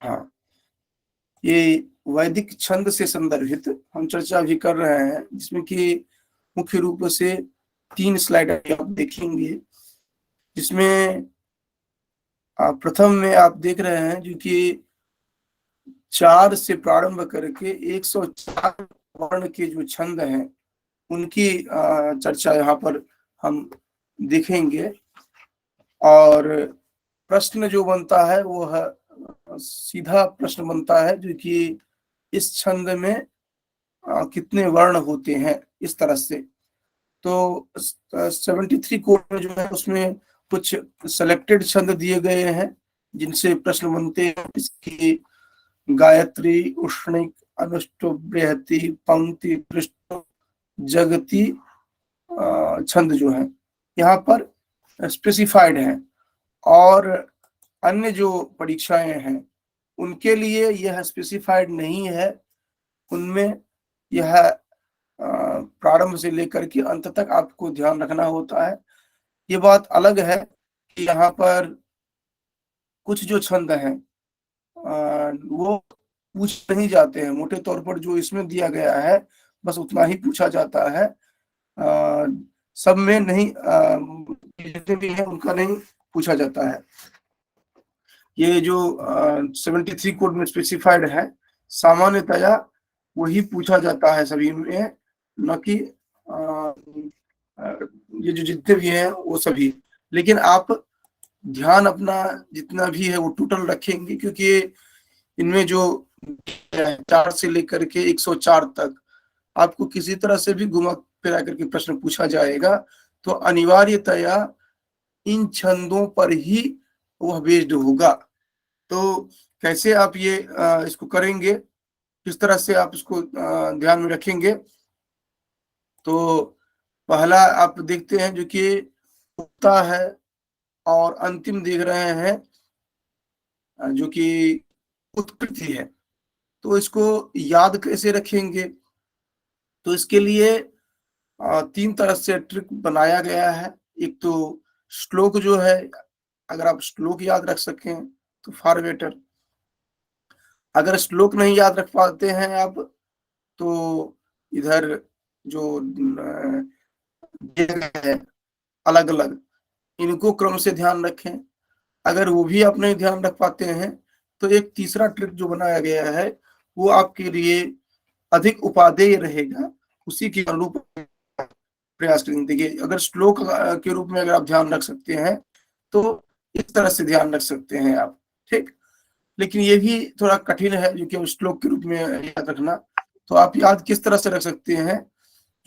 हाँ, ये वैदिक छंद से संदर्भित हम चर्चा भी कर रहे हैं, जिसमें कि मुख्य रूप से 3 स्लाइड आप देखेंगे, जिसमें प्रथम में आप देख रहे हैं जो कि 4 से प्रारंभ करके 104 वर्ण के जो छंद हैं, उनकी चर्चा यहाँ पर हम देखेंगे। और प्रश्न जो बनता है वो है, सीधा प्रश्न बनता है जो कि इस छंद में कितने वर्ण होते हैं, इस तरह से। तो 73 कोड में जो है उसमें कुछ सेलेक्टेड छंद दिए गए हैं जिनसे प्रश्न बनते हैं। इसकी गायत्री, उष्णिक, अनुष्टुप, बृहति, पंक्ति, पृष्ठ, जगति छंद जो है यहाँ पर स्पेसिफाइड है। और अन्य जो परीक्षाएं हैं उनके लिए यह स्पेसिफाइड नहीं है, उनमें यह प्रारंभ से लेकर के अंत तक आपको ध्यान रखना होता है। ये बात अलग है कि यहाँ पर कुछ जो छंद हैं वो पूछ नहीं जाते हैं, मोटे तौर पर जो इसमें दिया गया है बस उतना ही पूछा जाता है। सब में नहीं, जितने भी हैं उनका नहीं पूछा जाता है। ये जो 73 कोड में स्पेसिफाइड है, सामान्यतया वही पूछा जाता है सभी में, न कि ये जो जितने भी हैं वो सभी। लेकिन आप ध्यान अपना जितना भी है वो टोटल रखेंगे, क्योंकि इनमें जो 4 से लेकर के 104 तक आपको किसी तरह से भी घुमा फिरा करके प्रश्न पूछा जाएगा, तो अनिवार्यतया इन छंदों पर ही वह बेस्ड होगा। तो कैसे आप ये इसको करेंगे, किस तरह से आप इसको ध्यान में रखेंगे? तो पहला आप देखते हैं जो कि उक्ता है, और अंतिम देख रहे हैं जो कि उत्कृति है। तो इसको याद कैसे रखेंगे? तो इसके लिए 3 तरह से ट्रिक बनाया गया है। एक तो श्लोक जो है, अगर आप श्लोक याद रख सकें तो फार बेटर। अगर श्लोक नहीं याद रख पाते हैं आप, तो इधर जो है अलग अलग, इनको क्रम से ध्यान रखें। अगर वो भी आप नहीं ध्यान रख पाते हैं तो एक तीसरा ट्रिक जो बनाया गया है वो आपके लिए अधिक उपादेय रहेगा, उसी के अनुरूप प्रयास करेंगे। देखिए, अगर श्लोक के रूप में अगर आप ध्यान रख सकते हैं तो इस तरह से ध्यान रख सकते हैं आप, ठीक। लेकिन ये भी थोड़ा कठिन है जो कि श्लोक के रूप में याद रखना। तो आप याद किस तरह से रख सकते हैं,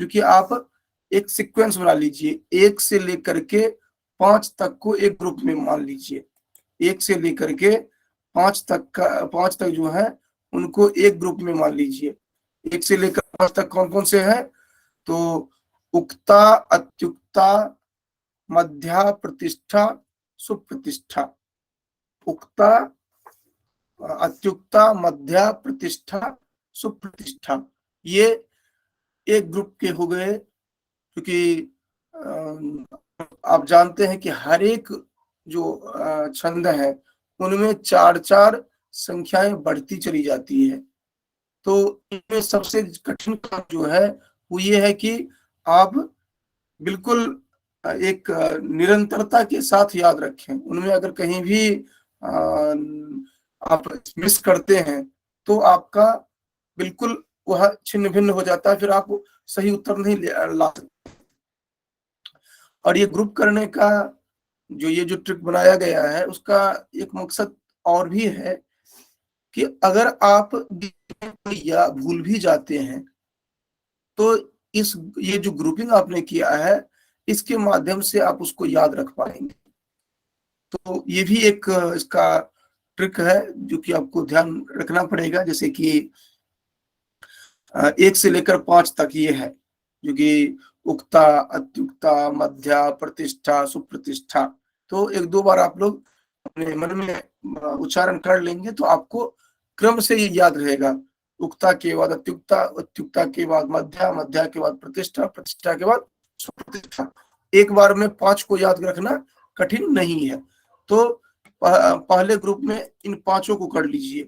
क्योंकि आप एक सीक्वेंस बना लीजिए, 1 से लेकर के 5 तक को एक ग्रुप में मान लीजिए। 1 से लेकर के 5 तक जो है उनको एक ग्रुप में मान लीजिए। 1 से लेकर 5 तक कौन कौन से हैं? तो उक्ता, अत्युक्ता, मध्या, प्रतिष्ठा, सुप्रतिष्ठा। उक्ता, अत्युक्ता, मध्या, प्रतिष्ठा, सुप्रतिष्ठा, ये एक ग्रुप के हो गए। क्योंकि आप जानते हैं कि हर एक जो छंद है उनमें 4-4 संख्याएं बढ़ती चली जाती है। तो इनमें सबसे कठिन काम जो है वो ये है कि आप बिल्कुल एक निरंतरता के साथ याद रखें। उनमें अगर कहीं भी आप मिस करते हैं तो आपका बिल्कुल वह छिन्न भिन्न हो जाता है, फिर आप सही उत्तर नहीं ला सकते। और ये ग्रुप करने का जो ये जो ट्रिक बनाया गया है उसका एक मकसद और भी है कि अगर आप या भूल भी जाते हैं तो ये जो ग्रुपिंग आपने किया है इसके माध्यम से आप उसको याद रख पाएंगे। तो ये भी एक इसका ट्रिक है जो कि आपको ध्यान रखना पड़ेगा। जैसे कि 1 से लेकर 5 तक ये है जो कि उक्ता, अत्युक्ता, मध्या, प्रतिष्ठा, सुप्रतिष्ठा। तो 1-2 बार आप लोग अपने मन में उच्चारण कर लेंगे तो आपको क्रम से ये याद रहेगा। उक्ता के बाद अत्युक्ता, अत्युक्ता के बाद मध्या, मध्या के बाद प्रतिष्ठा, प्रतिष्ठा के बाद सुप्रतिष्ठा। एक बार में 5 को याद रखना कठिन नहीं है। तो पहले ग्रुप में इन पांचों को कर लीजिए,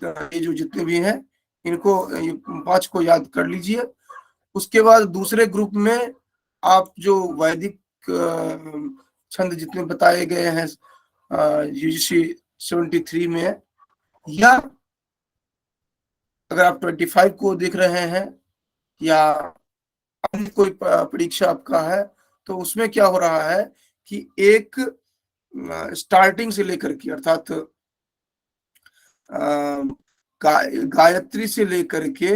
ये जो जितने भी हैं इनको, ये 5 को याद कर लीजिए। उसके बाद दूसरे ग्रुप में आप जो वैदिक छंद जितने बताए गए हैं यूजीसी 73 में, या अगर आप 25 को देख रहे हैं या अन्य कोई परीक्षा आपका है, तो उसमें क्या हो रहा है कि एक स्टार्टिंग से लेकर के, अर्थात गायत्री से लेकर के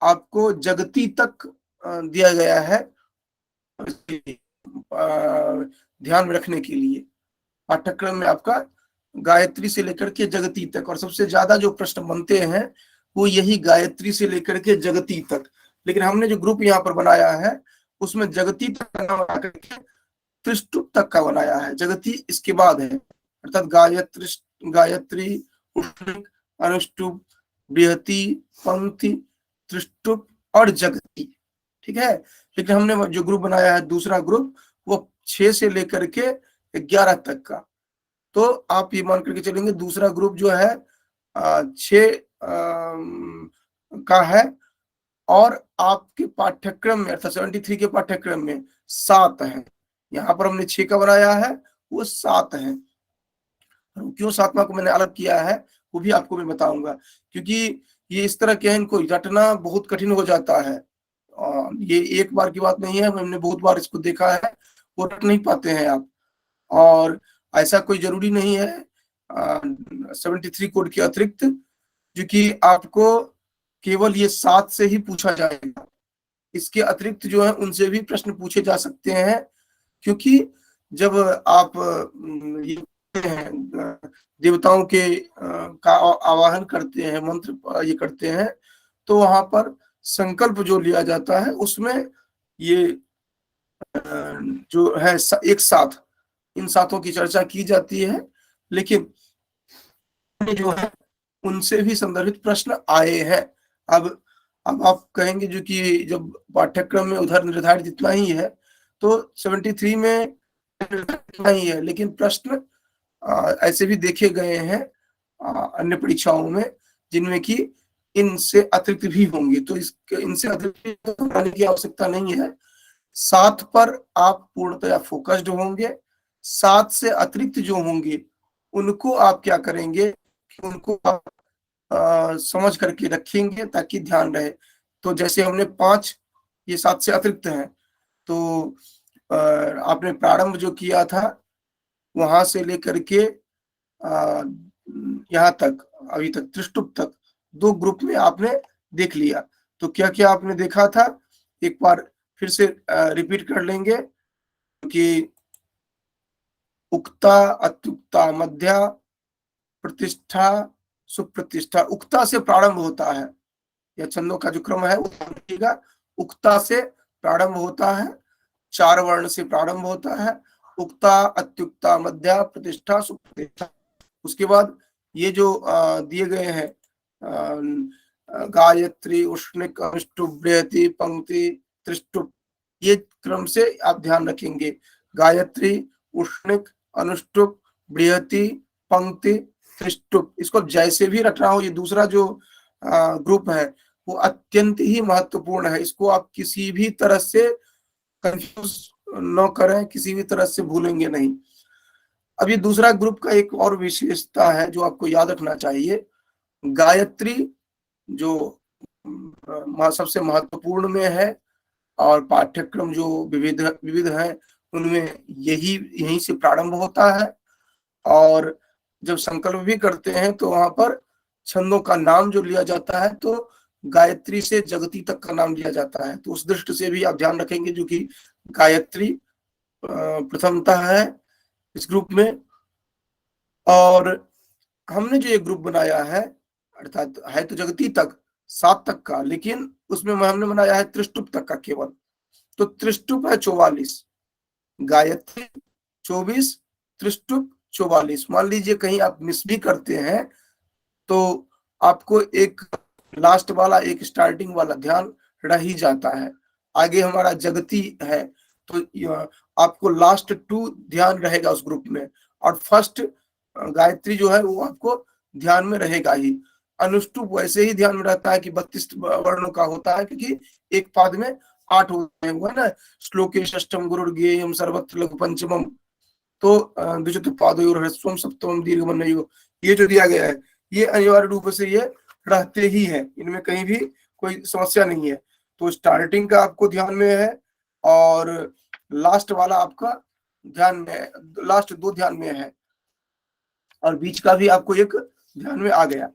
आपको जगती तक दिया गया है ध्यान में रखने के लिए। पाठ्यक्रम में आपका गायत्री से लेकर के जगती तक, और सबसे ज्यादा जो प्रश्न बनते हैं वो यही गायत्री से लेकर के जगती तक। लेकिन हमने जो ग्रुप यहाँ पर बनाया है उसमें जगती तक का नाम आकर के त्रिष्टुप तक का बनाया है, जगती इसके बाद है, अर्थात गायत्री, उष्णिक, अनुष्टुप, बृहति, पंक्ति, त्रिष्टुप और जगती। ठीक है। लेकिन हमने जो ग्रुप बनाया है दूसरा ग्रुप, वो 6 से लेकर के 11 तक का। तो आप ये मान करके चलेंगे दूसरा ग्रुप जो है 6 का है, और आपके पाठ्यक्रम में अर्थात 73 के पाठ्यक्रम में 7 है। यहाँ पर हमने 6 का बनाया है, वो 7 है। क्यों 7वां को मैंने अलग किया है वो भी आपको मैं बताऊंगा, क्योंकि ये इस तरह के हैं, इनको रटना बहुत कठिन हो जाता है। ये एक बार की बात नहीं है, हमने बहुत बार इसको देखा है, वो रट नहीं पाते हैं आप। और ऐसा कोई जरूरी नहीं है 73 कोड के अतिरिक्त, जो कि आपको केवल ये 7 से ही पूछा जाएगा। इसके अतिरिक्त जो है उनसे भी प्रश्न पूछे जा सकते हैं, क्योंकि जब आप ये देवताओं के का आवाहन करते हैं, मंत्र ये करते हैं, तो वहां पर संकल्प जो लिया जाता है उसमें ये जो है एक साथ इन सातों की चर्चा की जाती है। लेकिन जो है उनसे भी संदर्भित प्रश्न आए हैं। अब आप कहेंगे जो कि जब पाठ्यक्रम में उधर निर्धारित इतना ही है, तो 73 में इतना ही है, लेकिन प्रश्न ऐसे भी देखे गए हैं अन्य परीक्षाओं में जिनमें कि इनसे अतिरिक्त भी होंगे। तो इनसे अतिरिक्त बनाने की आवश्यकता नहीं है। 7 पर आप पूर्णतया फोकस्ड होंगे। 7 से अतिरिक्त जो होंगे उनको आप क्या करेंगे कि उनको आप समझ करके रखेंगे ताकि ध्यान रहे। तो जैसे हमने 5, ये 7 से अतिरिक्त हैं, तो आपने प्रारंभ जो किया था वहां से लेकर के यहाँ तक, अभी तक त्रिष्टुप तक 2 ग्रुप में आपने देख लिया। तो क्या क्या आपने देखा था एक बार फिर से रिपीट कर लेंगे कि उक्ता, अत्युक्ता, मध्या, प्रतिष्ठा, सुप्रतिष्ठा। उक्ता से प्रारंभ होता है, या छंदों का जो क्रम है वो देखिएगा, उक्ता से प्रारंभ होता है, 4 वर्ण से प्रारंभ होता है, उक्ता, अत्युक्ता, मध्या, प्रतिष्ठा, सुप्रतिष्ठा। उसके बाद ये जो दिए गए हैं गायत्री, उष्णिक, अनुष्टुप, बृहति, पंक्ति, त्रिष्टुप, ये क्रम से आप ध्यान रखेंगे। गायत्री, उष्णिक, अनुष्टुप, बृहति, पंक्ति, त्रिष्टुप। इसको जैसे भी रटना हो, ये दूसरा जो ग्रुप है वो अत्यंत ही महत्वपूर्ण है। इसको आप किसी भी तरह से कंफ्यूज न करें, किसी भी तरह से भूलेंगे नहीं। अब ये दूसरा ग्रुप का एक और विशेषता है जो आपको याद रखना चाहिए। गायत्री जो सबसे महत्वपूर्ण में है, और पाठ्यक्रम जो विविध है उनमें यहीं से प्रारंभ होता है। और जब संकल्प भी करते हैं तो वहां पर छंदों का नाम जो लिया जाता है, तो गायत्री से जगती तक का नाम लिया जाता है। तो उस दृष्टि से भी आप ध्यान रखेंगे जो कि गायत्री प्रथमतः है इस ग्रुप में। और हमने जो ये ग्रुप बनाया है, अर्थात है तो जगती तक 7 तक का, लेकिन उसमें हमने बनाया है त्रिष्टुप तक का केवल। तो त्रिष्टुप है 44, गायत्री 24, त्रिष्टुप 44। मान लीजिए कहीं आप मिस भी करते हैं तो आपको एक लास्ट वाला, एक स्टार्टिंग वाला ध्यान रह ही जाता है। आगे हमारा जगती है तो आपको लास्ट 2 ध्यान रहेगा उस ग्रुप में, और फर्स्ट गायत्री जो है वो आपको ध्यान में रहेगा ही। अनुष्टुप वैसे ही ध्यान में रहता है कि 32 वर्णों का होता है, क्योंकि एक पाद में 8 होते हैं, हुआ ना, श्लोके षष्ठम गुरुर्गेयम सर्वत्र लघु पंचमम, तो द्वितीय पादयोर ह्रस्वम सप्तमम दीर्घमन्यो, ये जो दिया गया है ये अनिवार्य रूप से ये रहते ही है, इनमें कहीं भी कोई समस्या नहीं है। तो स्टार्टिंग का आपको ध्यान में है और लास्ट वाला आपका ध्यान में, लास्ट 2 ध्यान में है और बीच का भी आपको एक ध्यान में आ गया।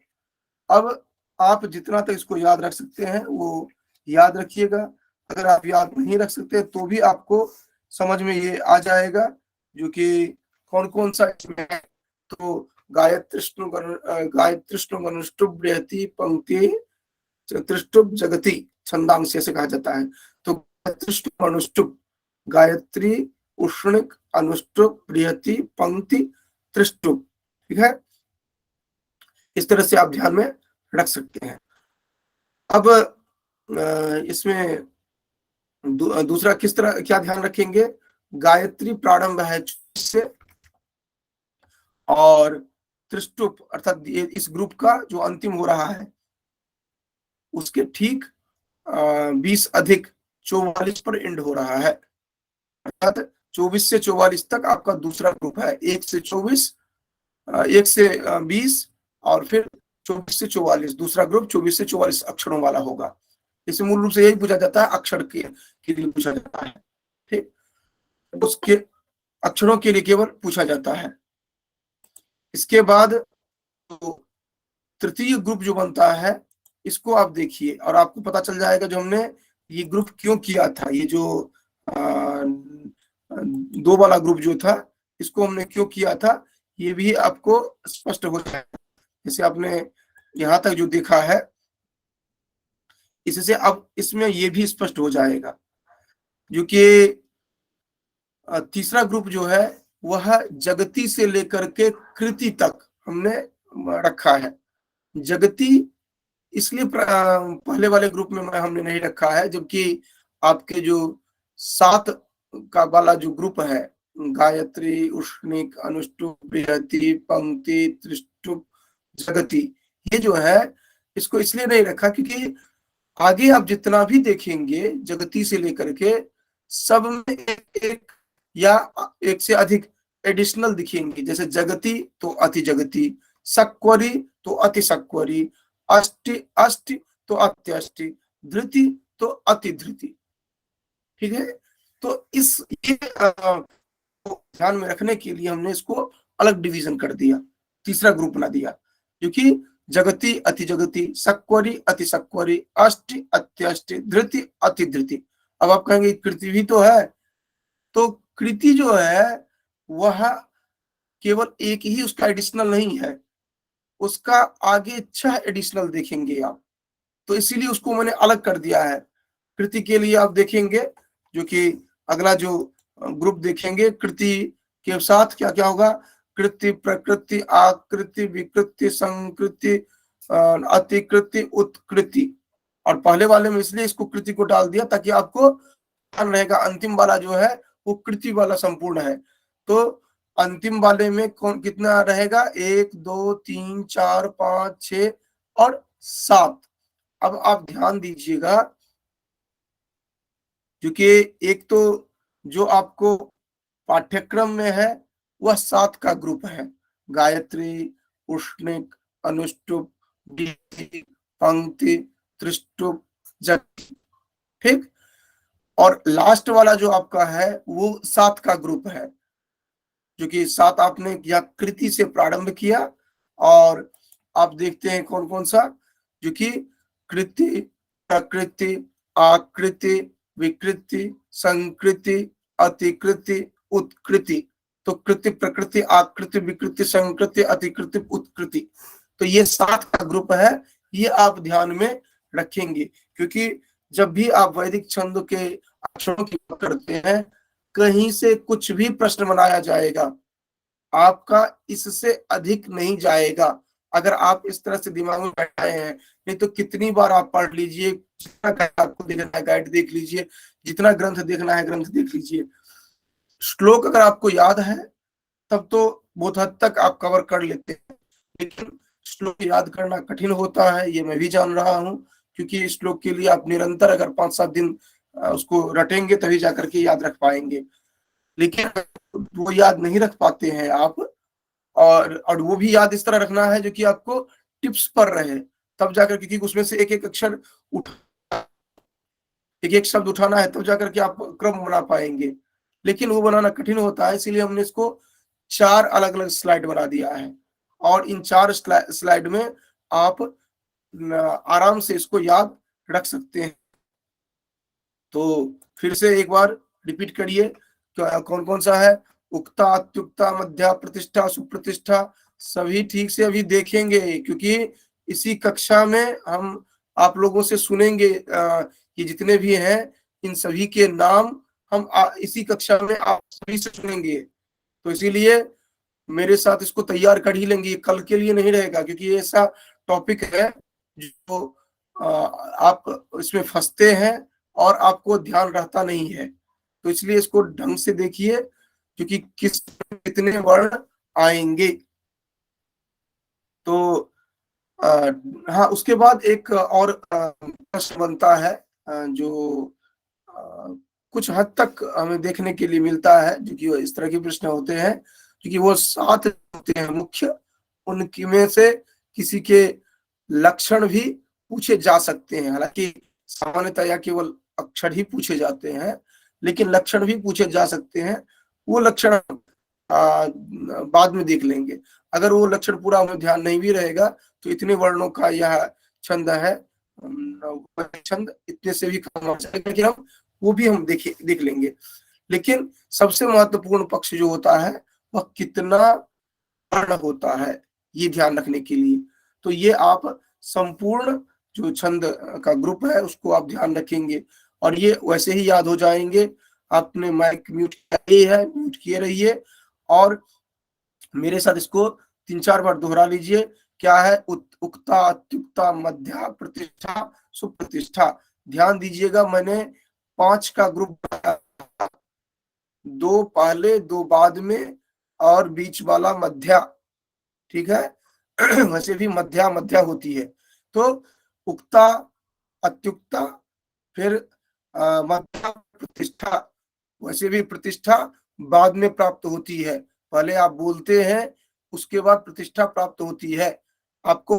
अब आप जितना तक इसको याद रख सकते हैं वो याद रखिएगा, अगर आप याद नहीं रख सकते तो भी आपको समझ में ये आ जाएगा जो कि कौन कौन सा इसमें है। तो गायत्रिष्णु अनुष्टुप बृहति पंक्ति त्रिष्टुप जगति छंदांश से कहा जाता है। तो गायत्रिष्णु अनुष्टुप, गायत्री उष्णिक अनुष्टुप बृहति पंक्ति त्रिष्टुप, ठीक है, इस तरह से आप ध्यान में रख सकते हैं। अब इसमें दूसरा किस तरह क्या ध्यान रखेंगे, गायत्री प्रारंभ है से और त्रिष्टुप अर्थात इस ग्रुप का जो अंतिम हो रहा है उसके ठीक 20 अधिक 44 पर एंड हो रहा है, अर्थात 24 से 44 तक आपका दूसरा ग्रुप है, 1 से 24, 1 से 20 और फिर 24 से 44 दूसरा ग्रुप 24 से 44 अक्षरों वाला होगा। इसे मूल रूप से यही पूछा जाता है, अक्षर के लिए पूछा जाता है, ठीक, उसके अक्षरों के लिए केवल पूछा जाता है। इसके बाद तो तृतीय ग्रुप जो बनता है इसको आप देखिए और आपको पता चल जाएगा जो हमने ये ग्रुप क्यों किया था, ये जो 2 वाला ग्रुप जो था इसको हमने क्यों किया था, ये भी आपको स्पष्ट हो जाएगा। जैसे आपने यहां तक जो देखा है इससे अब इसमें ये भी स्पष्ट हो जाएगा, जो कि तीसरा ग्रुप जो है वह जगती से लेकर के कृति तक हमने रखा है। जगती इसलिए पहले वाले ग्रुप में हमने नहीं रखा है, जबकि आपके जो 7 का वाला जो ग्रुप है, गायत्री उष्णिक अनुष्टुप बृहति पंक्ति त्रिष्टुप जगती, ये जो है इसको इसलिए नहीं रखा क्योंकि आगे आप जितना भी देखेंगे जगती से लेकर के सब में एक या एक से अधिक एडिशनल दिखेंगे, जैसे जगती तो अति जगती, सक्वरी तो अति सक्वरी, अष्टि अष्टि तो अत्यष्टि, धृति तो अति धृति, ठीक है। तो इस ये ध्यान में रखने के लिए हमने इसको अलग डिवीजन कर दिया, तीसरा ग्रुप बना दिया, क्योंकि जगती अति जगती, सक्वरी अति सक्वरी, अष्टि अत्यष्टि, धृति अति धृति। अब आप कहेंगे कृति भी तो है, तो कृति जो है वह केवल एक ही उसका एडिशनल नहीं है, उसका आगे 6 एडिशनल देखेंगे आप, तो इसीलिए उसको मैंने अलग कर दिया है। कृति के लिए आप देखेंगे जो कि अगला जो ग्रुप देखेंगे कृति के साथ क्या क्या होगा, कृति प्रकृति आकृति विकृति संकृति अतिकृति उत्कृति, और पहले वाले में इसलिए इसको कृति को डाल दिया ताकि आपको ध्यान रहेगा अंतिम वाला जो है वो कृति वाला संपूर्ण है। तो अंतिम वाले में कौन कितना रहेगा, 1 2 3 4 5 6 और 7। अब आप ध्यान दीजिएगा क्योंकि एक तो जो आपको पाठ्यक्रम में है वह 7 का ग्रुप है, गायत्री उष्णिक अनुष्टुप पंक्ति त्रिष्टुप जगति, ठीक, और लास्ट वाला जो आपका है वो 7 का ग्रुप है, जो कि 7 आपने या कृति से प्रारंभ किया और आप देखते हैं कौन कौन सा, जो कि कृति प्रकृति आकृति विकृति संकृति अतिकृति उत्कृति, तो कृति प्रकृति आकृति विकृति संकृति अतिकृति उत्कृति, तो ये 7 का ग्रुप है, ये आप ध्यान में रखेंगे। क्योंकि जब भी आप वैदिक छंद के अक्षरों की बात करते हैं कहीं से कुछ भी प्रश्न बनाया जाएगा, आपका इससे अधिक नहीं जाएगा अगर आप इस तरह से दिमाग में बैठाए हैं। नहीं तो कितनी बार आप पढ़ लीजिए, जितना गाइड आपको देखना है गाइड देख लीजिए, जितना ग्रंथ देखना है ग्रंथ देख लीजिए, श्लोक अगर आपको याद है तब तो बहुत हद तक आप कवर कर लेते हैं, लेकिन श्लोक याद करना कठिन होता है, ये मैं भी जान रहा हूँ, क्योंकि श्लोक के लिए आप निरंतर अगर 5-7 दिन उसको रटेंगे तभी जाकर के याद रख पाएंगे। लेकिन वो याद नहीं रख पाते हैं आप, और वो भी याद इस तरह रखना है जो कि आपको टिप्स पर रहे, तब जाकर, क्योंकि उसमें से एक एक अक्षर एक एक शब्द उठाना है, तब जाकर के आप क्रम बना पाएंगे। लेकिन वो बनाना कठिन होता है, इसीलिए हमने इसको 4 अलग अलग स्लाइड बना दिया है, और इन 4 स्लाइड में आप आराम से इसको याद रख सकते हैं। तो फिर से एक बार रिपीट करिए, कौन कौन सा है? उक्ता, अत्युक्ता, मध्या, प्रतिष्ठा, सुप्रतिष्ठा। सभी ठीक से अभी देखेंगे, क्योंकि इसी कक्षा में हम आप लोगों से सुनेंगे, ये जितने भी हैं इन सभी के नाम हम इसी कक्षा में आप सभी से सुनेंगे। तो इसीलिए मेरे साथ इसको तैयार कर ही लेंगे, कल के लिए नहीं रहेगा, क्योंकि ये ऐसा टॉपिक है जो आप इसमें फंसते हैं और आपको ध्यान रहता नहीं है। तो इसलिए इसको ढंग से देखिए, क्योंकि किस कितने वर्ण आएंगे। तो हाँ, उसके बाद एक और प्रश्न बनता है, जो कुछ हद तक हमें देखने के लिए मिलता है, जो कि इस तरह के प्रश्न होते हैं, क्योंकि वो 7 होते हैं मुख्य, उनकी में से किसी के लक्षण भी पूछे जा सकते हैं। हालांकि सामान्यतया केवल अक्षर ही पूछे जाते हैं, लेकिन लक्षण भी पूछे जा सकते हैं। वो लक्षण बाद में देख लेंगे। अगर वो लक्षण पूरा हमें ध्यान नहीं भी रहेगा तो इतने वर्णों का यह छंद है, छंद इतने से भी कम हो जाएगा कि हम वो भी हम देख लेंगे। लेकिन सबसे महत्वपूर्ण पक्ष जो होता है वह कितना वर्ण होता है, ये ध्यान रखने के लिए। तो ये आप संपूर्ण जो छंद का ग्रुप है उसको आप ध्यान रखेंगे, और ये वैसे ही याद हो जाएंगे। आपने माइक म्यूट किया है, म्यूट किए रहिए, और मेरे साथ इसको 3-4 बार दोहरा लीजिए। क्या है? उक्ता, अत्युक्ता, मध्या, प्रतिष्ठा, सुप्रतिष्ठा। ध्यान दीजिएगा, मैंने 5 का ग्रुप बनाया, 2 पहले 2 बाद में और बीच वाला मध्या, ठीक है? वैसे भी मध्या मध्या होती है। तो उक्ता, अत्युक्ता, फिर मध्या, प्रतिष्ठा। वैसे भी प्रतिष्ठा बाद में प्राप्त होती है, पहले आप बोलते हैं उसके बाद प्रतिष्ठा प्राप्त होती है। आपको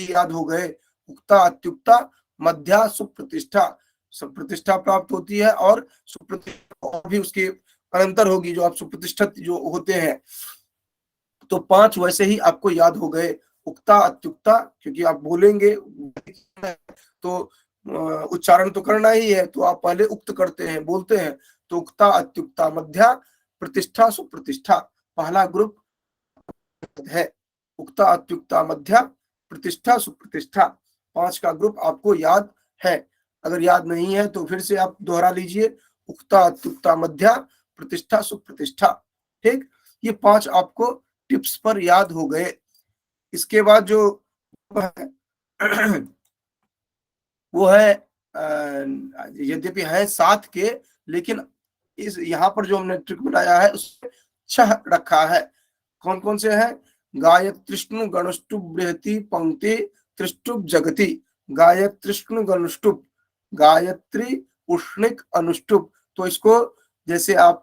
याद हो गए, उक्ता, अत्युक्ता, मध्या, सुप्रतिष्ठा। सुप्रतिष्ठा प्राप्त होती है, और सुप्रतिष्ठा और भी उसके अनंतर होगी, जो आप सुप्रतिष्ठित जो होते हैं। तो 5 वैसे ही आपको याद हो गए, उक्ता, अत्युक्ता, क्योंकि आप बोलेंगे तो उच्चारण तो करना ही है, तो आप पहले उक्त करते हैं, बोलते हैं। तो उक्ता, अत्युक्ता, मध्या, प्रतिष्ठा, सुप्रतिष्ठा पहला ग्रुप है। उक्ता, अत्युक्ता, मध्या, प्रतिष्ठा, सुप्रतिष्ठा 5 का ग्रुप आपको याद है। अगर याद नहीं है तो फिर से आप दोहरा लीजिए, उक्ता, अत्युक्ता, मध्या, प्रतिष्ठा, सुप्रतिष्ठा। ठीक, ये 5 आपको टिप्स पर याद हो गए। इसके बाद जो वो है, यद्यपि है 7 के, लेकिन इस यहाँ पर जो हमने ट्रिक बनाया है उसमें 6 रखा है। कौन कौन से हैं? गायत्रिष्णु गणुष्टुप बृहति पंक्ति त्रिष्टुप जगति। गायत्रिष्णु गणुष्टुप, गायत्री उष्णिक अनुष्टुप। तो इसको जैसे आप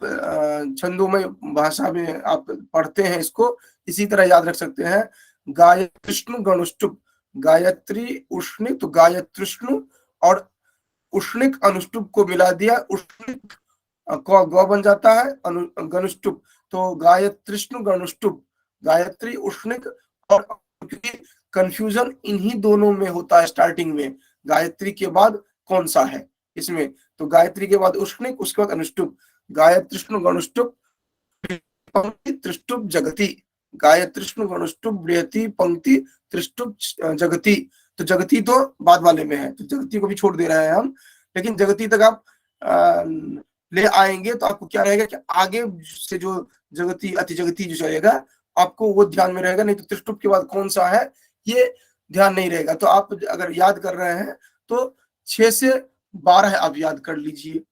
छंदोमय भाषा में आप पढ़ते हैं, इसको इसी तरह याद रख सकते हैं। गायत्रिष्णु गणुष्टुप, गायत्री उष्णिक, तो गायत्रिष्णु और उष्णिक अनुष्टुप को मिला दिया, उष्णिक ग बन जाता है, गनुष्टुप। तो गायत्रिष्णु गनुष्टुप, गायत्री उष्णिक। और कंफ्यूजन इन्हीं दोनों में होता है स्टार्टिंग में, गायत्री के बाद कौन सा है इसमें। तो गायत्री के बाद उष्णिक, उसके बाद अनुष्टुप। गायत्रिष्णु गनुष्टुप पंक्ति त्रिष्टुप जगति, गायत्रिष्णु गनुष्टुप बृहति पंक्ति त्रिष्टुप जगति। तो जगति तो बाद वाले में है, तो जगति को भी छोड़ दे रहे हैं हम, लेकिन जगति तक आप ले आएंगे तो आपको क्या रहेगा कि आगे से जो जगति अति जगति जो चलेगा आपको वो ध्यान में रहेगा, नहीं तो त्रिष्टुप के बाद कौन सा है ये ध्यान नहीं रहेगा। तो आप अगर याद कर रहे हैं तो 6 से 12 आप याद कर लीजिए।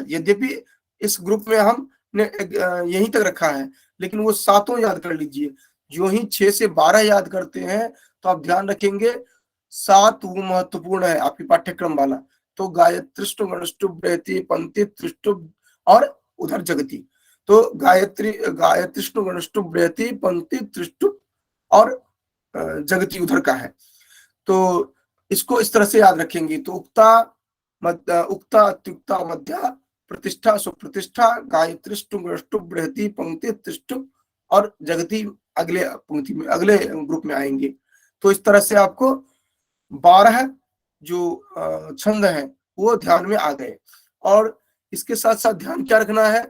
यद्यपि इस ग्रुप में हमने यहीं तक रखा है, लेकिन वो सातों याद कर लीजिए। जो ही 6 से 12 याद करते हैं तो आप ध्यान रखेंगे 7 वो महत्वपूर्ण है आपके पाठ्यक्रम वाला। तो गायत्री गणष्टुभ बृहति पंक्ति त्रिष्टुभ और उधर जगती। तो गायत्री गणष्टुभ बृहति पंक्ति त्रिष्टुभ और जगती उधर का है। तो इसको इस तरह से याद रखेंगे। तो उक्ता अत्युक्ता मध्या प्रतिष्ठा सुप्रतिष्ठा गायत्री बृहति पंक्ति त्रिष्टुभ और जगती अगले पंक्ति में अगले ग्रुप में आएंगे। तो इस तरह से आपको 12 जो छंद हैं वो ध्यान में आ गए। और इसके साथ साथ ध्यान क्या रखना है,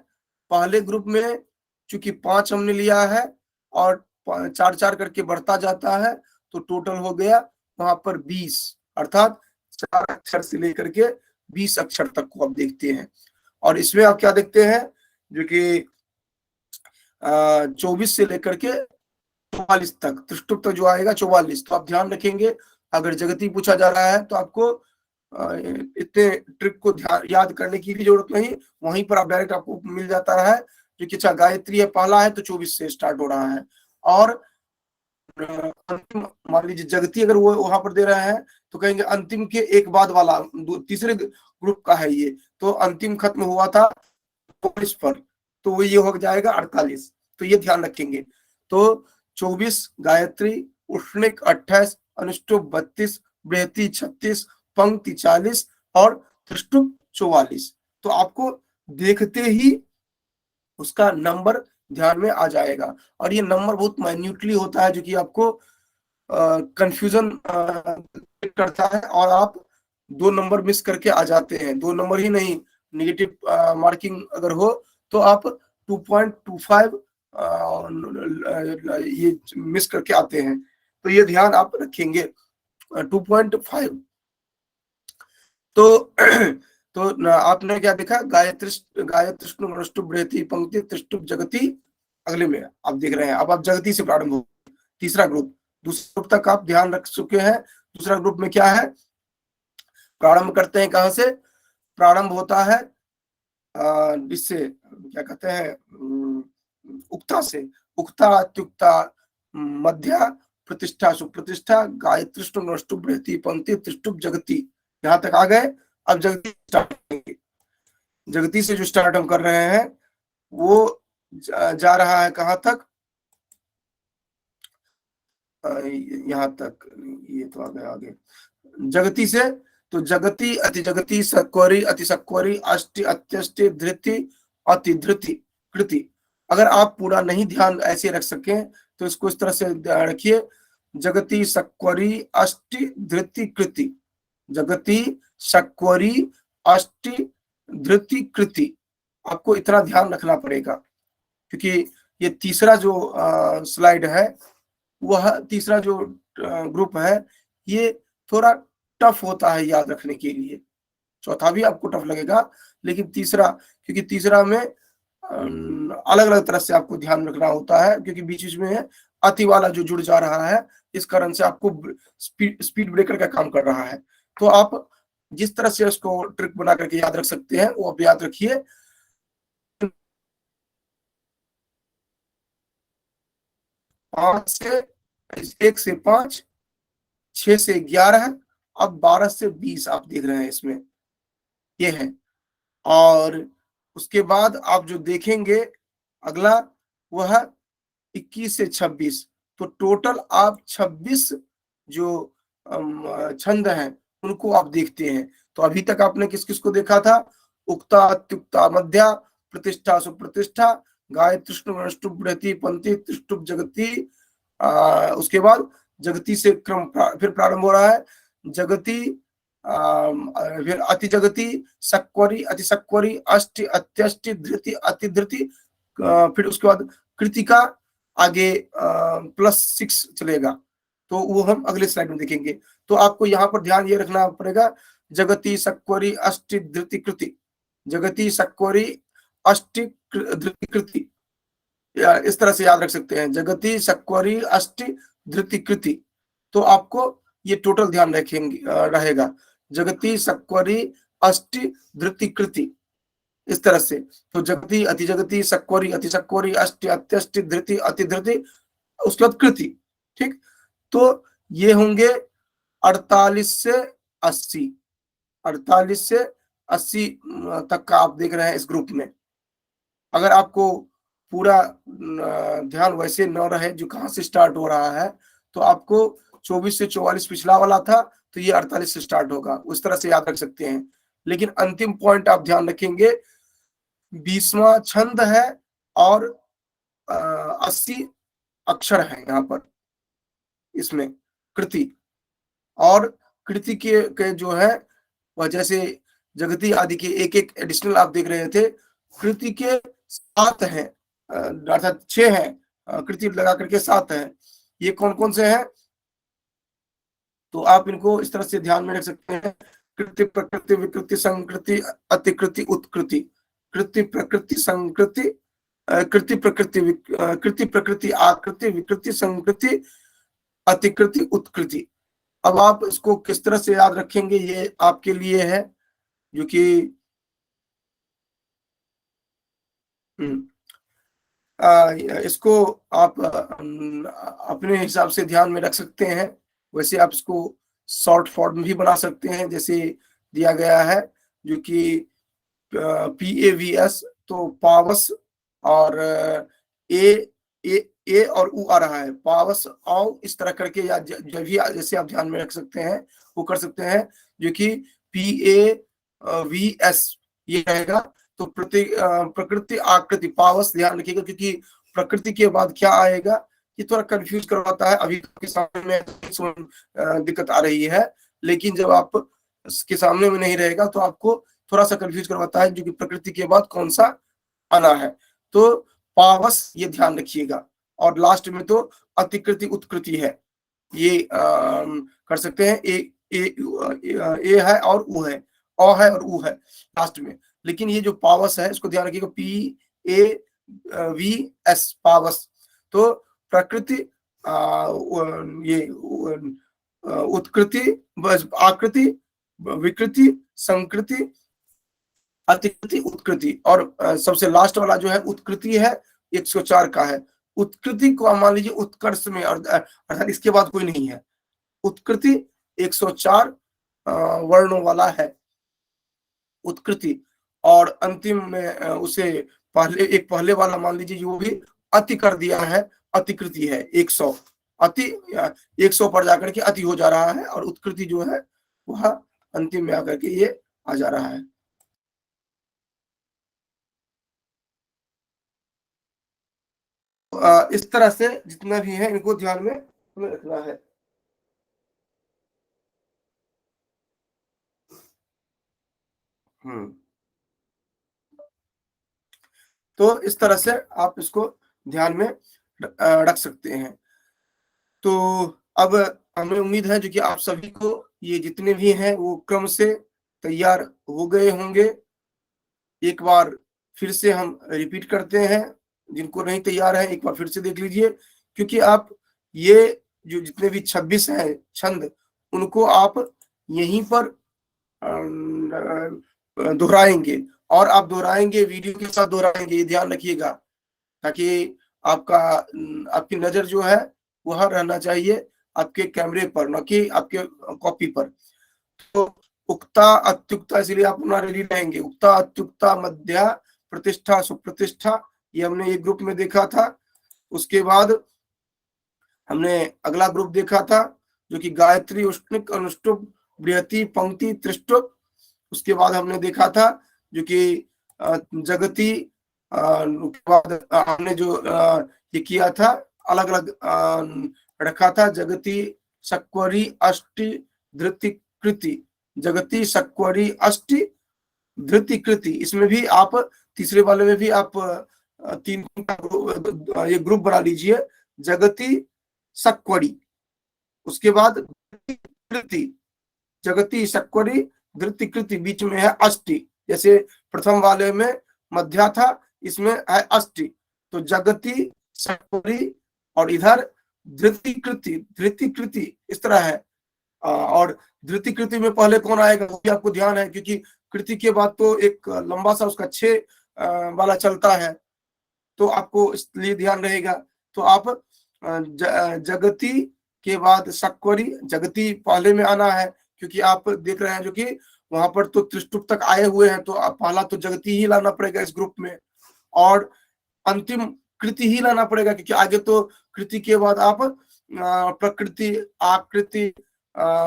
पहले ग्रुप में चूंकि 5 हमने लिया है और 4-4 करके बढ़ता जाता है, तो टोटल हो गया वहां पर 20, अर्थात 4 अक्षर से लेकर के 20 अक्षर तक को आप देखते हैं। और इसमें आप क्या देखते हैं, जो कि 24 से लेकर के 44 तक, त्रिष्टुप तक जो आएगा 44। तो आप ध्यान रखेंगे, अगर जगती पूछा जा रहा है तो आपको इतने ट्रिक को याद करने की भी जरूरत नहीं, वहीं पर आप डायरेक्ट आपको मिल जाता है। जो कि अच्छा गायत्री है पहला है तो 24 से स्टार्ट हो रहा है। और अंतिम मान लीजिए जगती अगर वो वहां पर दे रहे हैं तो कहेंगे अंतिम के एक बाद वाला तीसरे ग्रुप का है ये, तो अंतिम खत्म हुआ था 24 पर, तो वो ये हो जाएगा 48। तो ये ध्यान रखेंगे। तो 24 गायत्री, उष्णिक 28, अनुष्टुप 32, बृहति 36, पंक्ति 40 और त्रिष्टुप 44। तो आपको देखते ही उसका नंबर ध्यान में आ जाएगा। और ये नंबर बहुत माइन्यूटली होता है, जो कि आपको कंफ्यूजन करता है और आप 2 नंबर मिस करके आ जाते हैं। 2 नंबर ही नहीं, नेगेटिव मार्किंग अगर हो तो आप 2.25 ये मिस करके आते हैं। तो ये ध्यान आप रखेंगे 2.5। तो आपने क्या देखा, गायत्री गणष्टुभ बृहति पंक्ति त्रिष्टुभ जगती अगले में आप देख रहे हैं। अब आप जगती से प्रारंभ हो, तीसरा ग्रुप। दूसरे ग्रुप तक आप ध्यान रख चुके हैं। दूसरा ग्रुप में क्या है, प्रारंभ करते हैं कहां से, प्रारंभ होता है इससे क्या कहते हैं उक्ता से। उक्ता अत्युक्ता मध्या प्रतिष्ठा सुप्रतिष्ठा गायत्री गणष्टुभ बृहति पंक्ति त्रिष्टुभ जगती, यहां तक आ गए। अब जगती स्टार्ट करेंगे। जगती से जो स्टार्ट हम कर रहे हैं वो जा रहा है कहां तक, यहां तक, ये तो आ गया आगे जगती से। तो जगती अति जगती सक्वरी अति सक्वरी अष्टि अत्यष्टि धृति अति धृति कृति। अगर आप पूरा नहीं ध्यान ऐसे रख सके तो इसको इस तरह से रखिए, जगती सक्वरी अष्टि धृति कृति, जगती सक्वरी अष्टि धृति कृति। आपको इतना ध्यान रखना पड़ेगा, क्योंकि ये तीसरा जो स्लाइड है, वह तीसरा जो ग्रुप है, ये थोड़ा टफ होता है याद रखने के लिए। चौथा भी आपको टफ लगेगा, लेकिन तीसरा, क्योंकि तीसरा में अलग अलग तरह से आपको ध्यान रखना होता है, क्योंकि बीच बीच में अति वाला जो जुड़ जा रहा है, इस कारण से आपको स्पीड ब्रेकर का काम कर रहा है। तो आप जिस तरह से उसको ट्रिक बना करके याद रख सकते हैं वो आप याद रखिए। 1 से 5, 6 से 11, अब 12 से 20 आप देख रहे हैं इसमें, ये है। और उसके बाद आप जो देखेंगे अगला, वह 21 से 26। तो टोटल आप 26 जो छंद हैं उनको आप देखते हैं। तो अभी तक आपने किस किस को देखा था, उक्ता अत्युक्ता मध्या प्रतिष्ठा सुप्रतिष्ठा गायत्री गणष्टुभ बृहति पंक्ति त्रिष्टुभ जगती। उसके बाद जगती से क्रम फिर प्रारंभ हो रहा है, जगती फिर अति जगती सक्वरी अति सक्वरी अष्टि अत्यष्टि धृति अति धृति, फिर उसके बाद कृतिका आगे +6 चलेगा। तो वो हम अगले स्लाइड में देखेंगे। तो आपको यहाँ पर ध्यान ये रखना पड़ेगा, जगती सक्वरी अष्टि धृति कृति, जगती सक्वरी अष्टि धृति कृति, इस तरह से याद रख सकते हैं, जगती सक्वरी अष्टि धृति कृति। तो आपको ये टोटल ध्यान रखेंगे रहेगा, जगती सक्वरी अष्टि धृति कृति। इस तरह से। तो जगती, अतिजगती, सक्वरी, अतिसक्वरी, अष्टि, अत्यष्टि, धृति, अतिधृति, उसके बाद कृति। ठीक, तो ये होंगे 48 से 80, 48 से 80 तक का आप देख रहे हैं इस ग्रुप में। अगर आपको पूरा ध्यान वैसे न रहे जो कहाँ से स्टार्ट हो रहा है, तो आपको 24 से 44 पिछला वाला था, तो ये 48 से स्टार्ट होगा, उस तरह से याद रख सकते हैं। लेकिन अंतिम पॉइंट आप ध्यान रखेंगे, 20वां छंद है और 80 अक्षर है यहाँ पर इसमें कृति। और कृति के जो है वह जैसे जगती आदि के एक एक एडिशनल आप देख रहे थे, कृति के 7 हैं, अर्थात 6 हैं, कृति लगा करके 7 हैं। ये कौन कौन से हैं, तो आप इनको इस तरह से ध्यान में रख सकते हैं। कृति, प्रकृति, विकृति, संकृति, अतिकृति, उत्कृति। कृति, प्रकृति, संकृति, कृति, प्रकृति, कृति, प्रकृति, आकृति, विकृति, संकृति, अतिकृति, उत्कृति। अब आप इसको किस तरह से याद रखेंगे, ये आपके लिए है, जो कि इसको आप अपने हिसाब से ध्यान में रख सकते हैं। वैसे आप इसको शॉर्ट फॉर्म भी बना सकते हैं, जैसे दिया गया है, जो कि PAVS, तो पावस, और ए और ऊ आ रहा है, पावस औ, इस तरह करके, या जो भी जैसे आप ध्यान में रख सकते हैं वो कर सकते हैं, जो कि PAVS ये रहेगा। तो प्रकृति, आकृति, पावस ध्यान रखिएगा, क्योंकि प्रकृति के बाद क्या आएगा ये थोड़ा कंफ्यूज करवाता है। अभी के सामने में दिक्कत आ रही है, लेकिन जब आप इसके सामने में नहीं रहेगा तो आपको थोड़ा सा कंफ्यूज करवाता है, जो कि प्रकृति के बाद कौन सा आना है। तो पावस ये ध्यान रखिएगा। और लास्ट में तो अतिकृति, उत्कृति है, ये कर सकते हैं। ए है और ऊ है, अ है और ऊ है लास्ट में। लेकिन ये जो पावस है इसको ध्यान रखिएगा, PAVS, पावस। तो प्रकृति, ये उत्कृति, आकृति, विकृति, संकृति, अतिकृति, उत्कृति। और सबसे लास्ट वाला जो है उत्कृति है, 104 का है। उत्कृति को मान लीजिए उत्कर्ष में, अर्थात इसके बाद कोई नहीं है। उत्कृति 104 वर्णों वाला है उत्कृति। और अंतिम में उसे पहले वाला मान लीजिए जो भी अति कर दिया है, अतिकृति है 100, अति 100 पर जाकर के अति हो जा रहा है, और उत्कृति जो है वह अंतिम में आकर के ये आ जा रहा है। इस तरह से जितना भी है इनको ध्यान में हमें रखना है। तो इस तरह से आप इसको ध्यान में रख सकते हैं। तो अब हमें उम्मीद है जो कि आप सभी को ये जितने भी हैं वो क्रम से तैयार हो गए होंगे। एक बार फिर से हम रिपीट करते हैं, जिनको नहीं तैयार है एक बार फिर से देख लीजिए, क्योंकि आप ये जो जितने भी 26 हैं छंद, उनको आप यहीं पर दोहराएंगे, और आप दोहराएंगे वीडियो के साथ दोहराएंगे, ये ध्यान रखिएगा, ताकि आपकी नजर जो है वह रहना चाहिए आपके कैमरे पर, न कि आपके कॉपी पर। तो उक्ता, अत्युक्ता, इसलिए आप अपना रेडी रहेंगे। उक्ता, अत्युक्ता, मध्या, प्रतिष्ठा, सुप्रतिष्ठा, ये हमने एक ग्रुप में देखा था। उसके बाद हमने अगला ग्रुप देखा था जो कि गायत्री, उष्णिक, अनुष्टुप, बृहति, पंक्ति, त्रिष्टुप। उसके बाद हमने देखा था जो कि जगती, उसके बाद हमने जो ये किया था अलग अलग रखा था, जगती, सक्वरी, अष्टि, धृति, कृति। जगती, सक्वरी, अष्टि, धृति, कृति। इसमें भी आप तीसरे वाले में भी आप 3 का ये ग्रुप बना लीजिए, जगती, सक्वरी, उसके बाद कृति, जगती, सक्वरी, धृति, कृति, बीच में है अष्टि। जैसे प्रथम वाले में मध्या था, इसमें है अष्टि। तो जगती, सक्वरी, और इधर धृति, कृति, धृति, कृति, इस तरह है। और धृति कृति में पहले कौन आएगा वो भी आपको ध्यान है, क्योंकि कृति के बाद तो एक लंबा सा उसका 6 वाला चलता है, तो आपको इसलिए ध्यान रहेगा। तो आप जगती के बाद सक्वरी, जगती पहले में आना है, क्योंकि आप देख रहे हैं जो कि वहां पर तो त्रिष्टुप तक आए हुए हैं, तो पहला तो जगती ही लाना पड़ेगा इस ग्रुप में, और अंतिम कृति ही लाना पड़ेगा, क्योंकि आगे तो कृति के बाद आप प्रकृति, आकृति,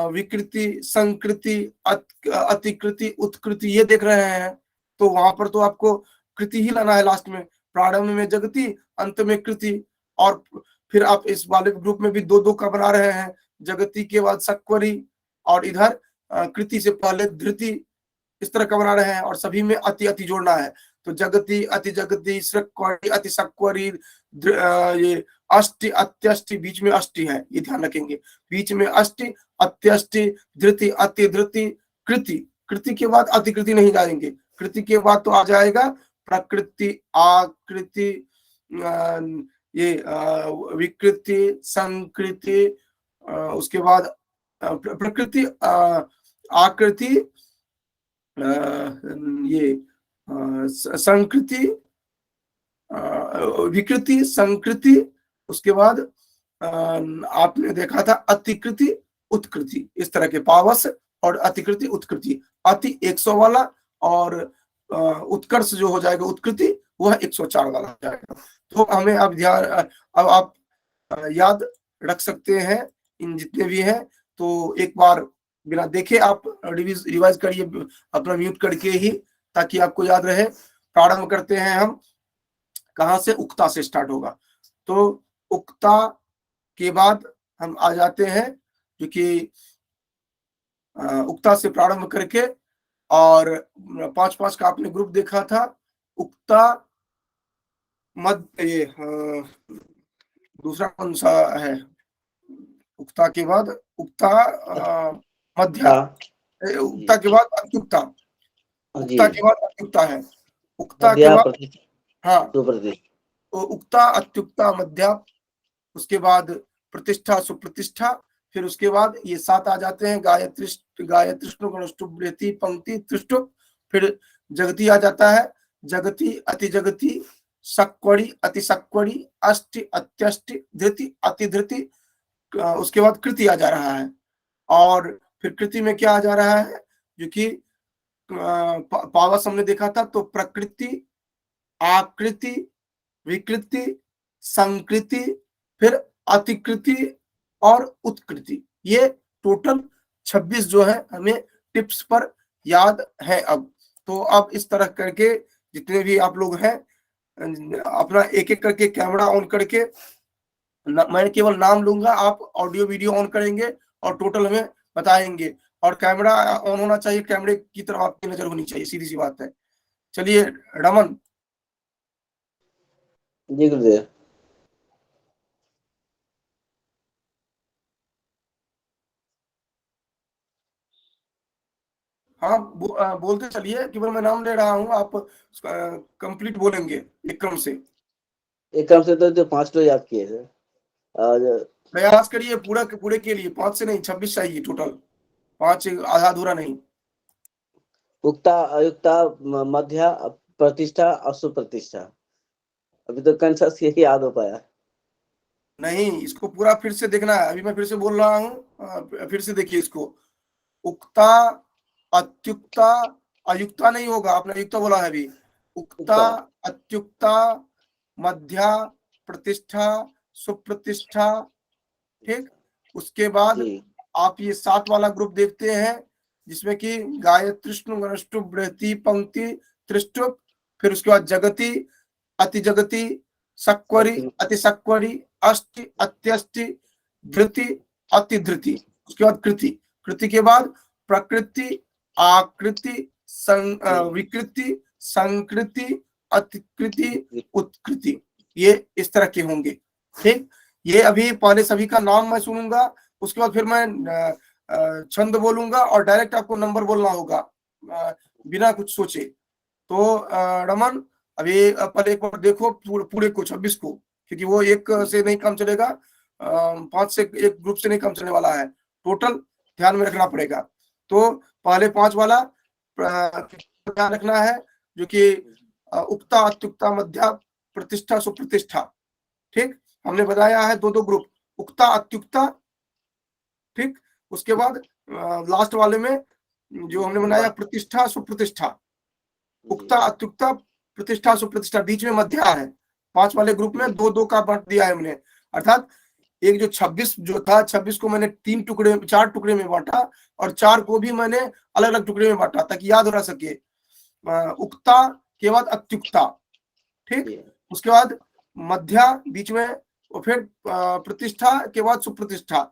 विकृति, संकृति, अतिकृति, उत्कृति ये देख रहे हैं। तो वहां पर तो आपको कृति ही लाना है लास्ट में, प्रारंभ में जगती, अंत में कृति। और फिर आप इस वाले ग्रुप में भी दो दो का बना रहे हैं, जगती के बाद सक्वरी और इधर कृति से पहले धृति, इस तरह का बना रहे हैं, और सभी में अति अति जोड़ना है। तो जगती, अति जगती, सक्वरी, अति सक्वरी, ये अष्टि अत्यष्टि, बीच में अष्टि है, ये ध्यान रखेंगे, बीच में अष्टि, अत्यष्टि, धृति, अति धृति, कृति। कृति के बाद अतिकृति नहीं जाएंगे, कृति के बाद तो आ जाएगा प्रकृति, आकृति, ये विकृति, संकृति, उसके बाद प्रकृति, आकृति, ये संकृति, विकृति, संकृति, उसके बाद आपने देखा था अतिकृति, उत्कृति, इस तरह के पावस और अतिकृति, उत्कृति। अति 100 वाला और उत्कर्ष जो हो जाएगा उत्कृति, वह 104 वाला हो जाएगा। तो हमें अब ध्यान, अब आप याद रख सकते हैं इन जितने भी हैं। तो एक बार बिना देखे आप रिवाइज करिए अपना म्यूट करके ही, ताकि आपको याद रहे। प्रारंभ करते हैं हम, कहां से? उक्ता से स्टार्ट होगा। तो उक्ता के बाद हम आ जाते हैं, क्योंकि उक्ता से प्रारंभ करके, और 5-5 का आपने ग्रुप देखा था। उक्ता मध्य, ये दूसरा कौन सा है? उक्ता के बाद उक्ता मध्य, उक्ता के बाद अत्युक्ता, उक्ता के बाद अत्युक्ता है, उक्ता के बाद, हाँ, उक्ता, अत्युक्ता, मध्या, उसके बाद प्रतिष्ठा, सुप्रतिष्ठा, फिर उसके बाद ये 7 आ जाते हैं, गायत्री गणष्टुभ्रेति, पंक्ति, त्रिष्टुप, फिर जगती आ जाता है, जगती, अति जगती, सक्वड़ी, अति सक्वड़ी, अष्टि, अत्यष्टि, धृति, अति धृति, उसके बाद कृति आ जा रहा है। और फिर कृति में क्या आ जा रहा है, जो कि पावस हमने देखा था, तो प्रकृति, आकृति, विकृति, संकृति, फिर अतिकृति और उत्कृति। ये टोटल 26 जो है हमें टिप्स पर याद है। अब तो अब इस तरह करके जितने भी आप लोग हैं, अपना एक एक करके कैमरा ऑन करके, मैं केवल नाम लूंगा, आप ऑडियो वीडियो ऑन करेंगे और टोटल हमें बताएंगे। और कैमरा ऑन होना चाहिए, कैमरे की तरफ आपकी नजर होनी चाहिए, सीधी सी बात है। चलिए रमन। जी गुरुदेव। हाँ, बोलते चलिए, केवल मैं नाम ले रहा हूँ, आप कंप्लीट बोलेंगे एक क्रम से। एक क्रम से तो 5 किलो याद किए थे। प्रयास करिए पूरा के पूरे के लिए, 5 से नहीं 26 चाहिए टोटल, 5 आधा अधूरा नहीं। उक्ता, अयुक्ता, मध्या, प्रतिष्ठा और सुप्रतिष्ठा। अभी तो कंसस यही याद हो पाया नहीं, इसको पूरा फिर से देखना है। अभी मैं फिर से बोल रहा हूँ, फिर से देखिए इसको। उक्ता, अत्युक्ता, अयुक्ता नहीं होगा, आपने अयुक्ता बोला है अभी। उक्ता, अत्युक्ता, मध्या, प्रतिष्ठा, सुप्रतिष्ठा, ठीक। उसके बाद आप ये 7 वाला ग्रुप देखते हैं, जिसमें कि गायत्री गणष्टुभ बृहति, पंक्ति, त्रिष्टुप, फिर उसके बाद जगती, अति जगती, सक्वरी, अति सक्वरी, अष्टि, अत्यष्टि, धृति, अति धृति, उसके बाद कृति, कृति के बाद प्रकृति, आकृति, विकृति, संकृति, अतिकृति, उत्कृति, ये इस तरह के होंगे, ठीक। ये अभी पहले सभी का नाम मैं सुनूंगा, उसके बाद फिर मैं छंद बोलूंगा और डायरेक्ट आपको नंबर बोलना होगा बिना कुछ सोचे। तो रमन, अभी पहले एक बार देखो पूरे को 26 को, क्योंकि वो एक से नहीं काम चलेगा, 5 से एक ग्रुप से नहीं काम चलने वाला है, टोटल ध्यान में रखना पड़ेगा। तो पहले 5 वाला ध्यान रखना है, जो कि उक्ता, अत्युक्ता, मध्या, प्रतिष्ठा, सुप्रतिष्ठा। ठीक, हमने बताया है 2-2 ग्रुप, उक्ता, अत्युक्ता। ठीक, उसके बाद लास्ट वाले में जो हमने बनाया प्रतिष्ठा, सुप्रतिष्ठा। उक्ता, अत्युक्ता, प्रतिष्ठा, सुप्रतिष्ठा, बीच में मध्या है। 5 वाले ग्रुप में 2-2 का बांट दिया है हमने, अर्थात एक जो 26 जो था, 26 को मैंने 4 टुकड़े में बांटा, और 4 को भी मैंने अलग अलग टुकड़े में बांटा, ताकि याद हो रह सके। उक्ता के बाद अत्युक्ता, ठीक, उसके बाद मध्या बीच में, और फिर प्रतिष्ठा के बाद सुप्रतिष्ठा।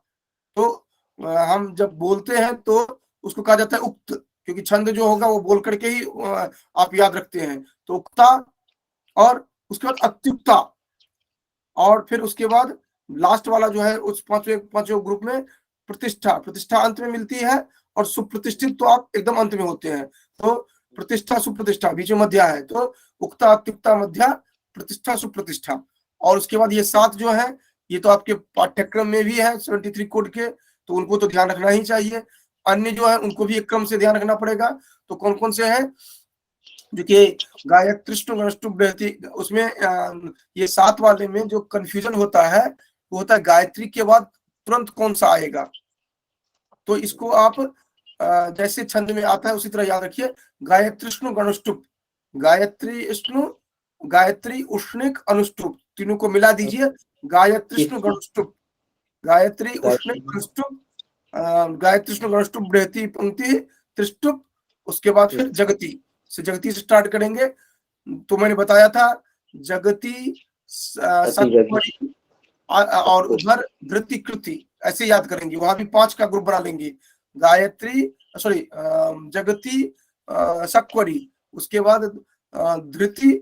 तो हम जब बोलते हैं तो उसको कहा जाता है उक्त, क्योंकि छंद जो होगा वो बोल करके ही आप याद रखते हैं। तो उक्ता, और उसके बाद अत्युक्ता, और फिर उसके बाद लास्ट वाला जो है उस पांचवें ग्रुप में प्रतिष्ठा। प्रतिष्ठा अंत में मिलती है, और सुप्रतिष्ठित तो आप एकदम अंत में होते हैं। तो प्रतिष्ठा, सुप्रतिष्ठा, बीच में मध्या है। तो उक्ता, अत्युक्ता, मध्या, प्रतिष्ठा, सुप्रतिष्ठा। और उसके बाद ये 7 जो है, ये तो आपके पाठ्यक्रम में भी है 73 कोड के, तो उनको तो ध्यान रखना ही चाहिए। अन्य जो है उनको भी एक क्रम से ध्यान रखना पड़ेगा। तो कौन कौन से हैं, जो कि गायत्रीष्णु गणष्टु बृहति, उसमें ये 7 वाले में जो कंफ्यूजन होता है वो होता है गायत्री के बाद तुरंत कौन सा आएगा। तो इसको आप जैसे छंद में आता है उसी तरह याद रखिए। गायत्रीष्णु गणष्टुप, गायत्री उष्णिक अनुष्टुप, तीनों को मिला दीजिए, गायत्रीष्णु गणष्टुप, गायत्री उष्णिक अनुष्टुप, गायत्रीष्णु गणष्टुप बृहति पंक्ति त्रिष्टुप। उसके बाद फिर जगती से स्टार्ट करेंगे। तो मैंने बताया था जगती, सत्वरी, और उधर धृति, कृति, ऐसे याद करेंगे। वहां भी 5 का ग्रुप बना लेंगे, गायत्री, सॉरी, जगती, सक्वरी, उसके बाद धृति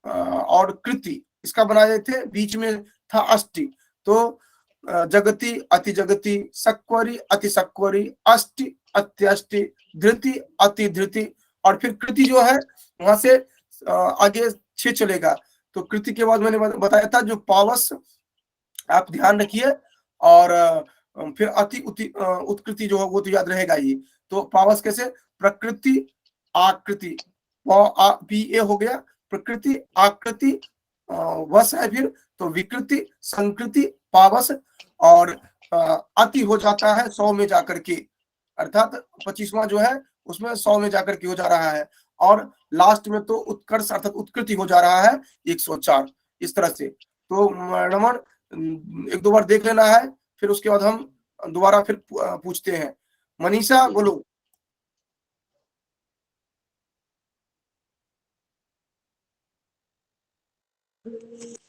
और कृति, इसका बनाए थे। बीच में था अष्टि। तो जगती, अति जगती, सक्वरी, अति सक्वरी, अष्टि, अत्यष्टि, धृति, अति धृति, और फिर कृति जो है वहां से आगे 6 चलेगा। तो कृति के बाद मैंने बताया था जो पावस, आप ध्यान रखिए। और फिर अति उत्कृति जो है वो तो याद रहेगा ही। तो पावस कैसे, प्रकृति, आकृति, पी हो गया, प्रकृति, आकृति, वश है फिर, तो विकृति, संकृति, पावस, और अति हो जाता है 100 में जाकर के, अर्थात 25वां जो है उसमें 100 में जाकर के हो जा रहा है। और लास्ट में तो उत्कर्ष अर्थात उत्कृति हो जा रहा है 104, इस तरह से। तो रमन 1-2 बार देख लेना है, फिर उसके बाद हम दोबारा फिर पूछते हैं। मनीषा बोलो।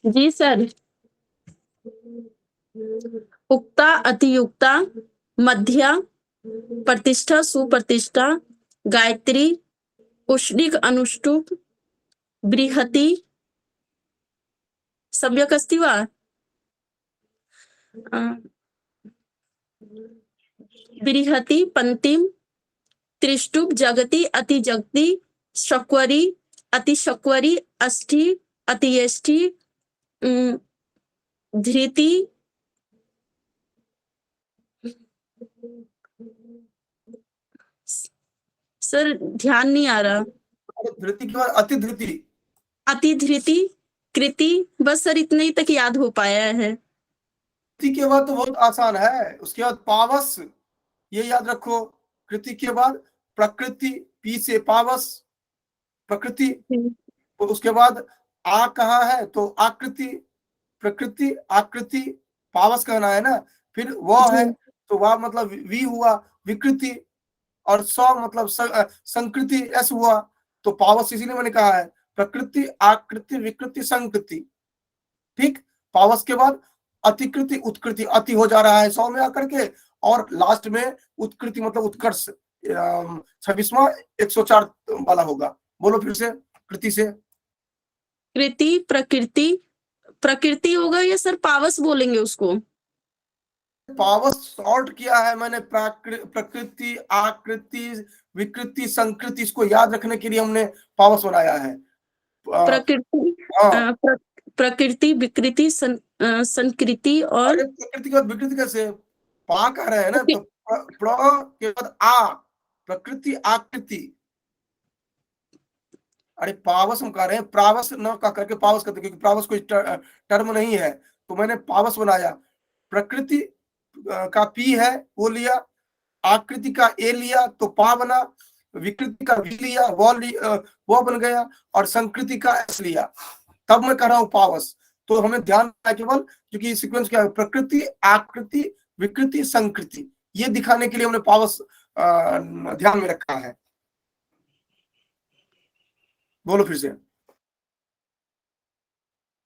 जी सर। उक्ता, अतियुक्ता, मध्या, प्रतिष्ठा, सुप्रतिष्ठा, गायत्री, उष्णिक अनुष्टुप, बृहति, सम्यक् अस्ति वा? बृहति, पंक्तिम, त्रिष्टुप, जगति, अति जगति, शक्वरी, अति शक्वरी, अष्टि, अतियष्टि, धृति, सर ध्यान नहीं आ रहा। धृति के बाद अति धृति, अति धृति, कृति, बस सर इतने ही तक याद हो पाया है। कृति के बाद तो बहुत आसान है। उसके बाद पावस, ये याद रखो। कृति के बाद प्रकृति, पी से पावस, प्रकृति। उसके बाद आ कहाँ है, तो आकृति, प्रकृति, आकृति, पावस कहना है ना। फिर वह है, तो वह मतलब वी हुआ, विकृति, और स मतलब संकृति, एस हुआ। तो पावस इसीलिए मैंने कहा है प्रकृति, आकृति, विकृति, संकृति। ठीक, पावस के बाद अतिकृति, उत्कृति, अति हो जा रहा है 100 में आकर के, और लास्ट में उत्कृति मतलब उत्कर्ष 26वां 104 वाला होगा। बोलो फिर से, कृति से। कृति, प्रकृति, प्रकृति होगा या सर पावस बोलेंगे उसको? पावस शॉर्ट किया है मैंने, प्रकृति, आकृति, विकृति, संकृति, इसको याद रखने के लिए हमने पावस बनाया है। प्रकृति, प्रकृति, विकृति, संकृति, और प्रकृति के बाद विकृति कैसे, पा कह रहे हैं ना, तो प्र के बाद आ, प्रकृति आकृति। अरे पावस हम कह रहे हैं, प्रावस न कह करके पावस कहते, क्योंकि प्रावस कोई टर्म नहीं है, तो मैंने पावस बनाया। प्रकृति का पी है वो लिया, आकृति का ए लिया तो पा बना, विकृति का वी लिया वो बन गया, और संकृति का एस लिया, तब मैं कह रहा हूं पावस। तो हमें ध्यान रखना है केवल, क्योंकि सीक्वेंस क्या है, प्रकृति, आकृति, विकृति, संकृति, ये दिखाने के लिए हमने पावस ध्यान में रखा है। बोलो फिर से।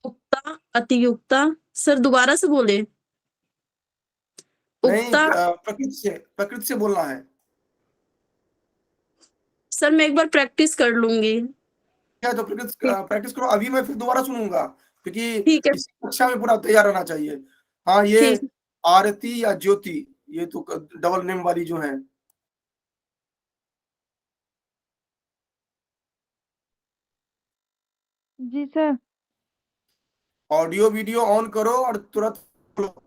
उक्ता, अतियुक्ता। सर दोबारा से बोले। नहीं, उक्ता। प्रकृति से बोलना है। सर मैं एक बार प्रैक्टिस कर लूंगी। क्या, तो प्रैक्टिस करो, अभी मैं फिर दोबारा सुनूंगा, क्योंकि ठीक है। इस कक्षा में पूरा तैयार रहना चाहिए। हाँ, ये ठीक। आरती या ज्योति, ये तो डबल नेम वाली जो है। जी सर। ऑडियो वीडियो ऑन करो और तुरंत बोलो।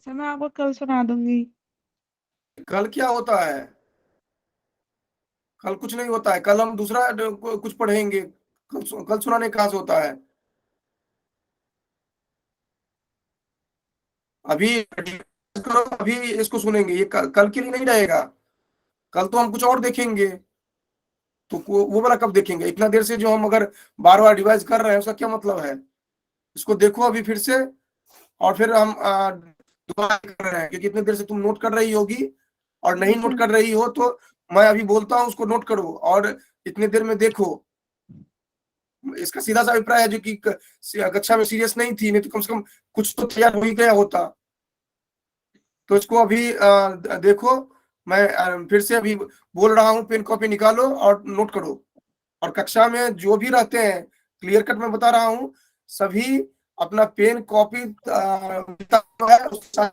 सर मैं आपको कल सुना दूंगी। कल क्या होता है? कल कुछ नहीं होता है, कल हम दूसरा कुछ पढ़ेंगे। कल सुनाने कहाँ से होता है? अभी करो, अभी इसको सुनेंगे, ये कल के लिए नहीं रहेगा। कल तो हम कुछ और देखेंगे, तो वो वाला कब देखेंगे? इतना देर से जो हम अगर बार बार रिवाइज कर रहे हैं, उसका क्या मतलब है? इसको देखो अभी फिर से, और फिर हम दोबारा कर रहे हैं, क्योंकि इतनी देर से तुम नोट कर रही होगी, और नहीं नोट कर रही हो तो मैं अभी बोलता हूँ, उसको नोट करो और इतनी देर में देखो। इसका सीधा सा अभिप्राय है जो कि कक्षा में सीरियस नहीं थी, नहीं तो कम से कम कुछ तो तैयार हो ही गया होता। तो इसको अभी देखो, मैं फिर से अभी बोल रहा हूँ, पेन कॉपी निकालो और नोट करो। और कक्षा में जो भी रहते हैं, क्लियर कट में बता रहा हूँ, सभी अपना पेन कॉपी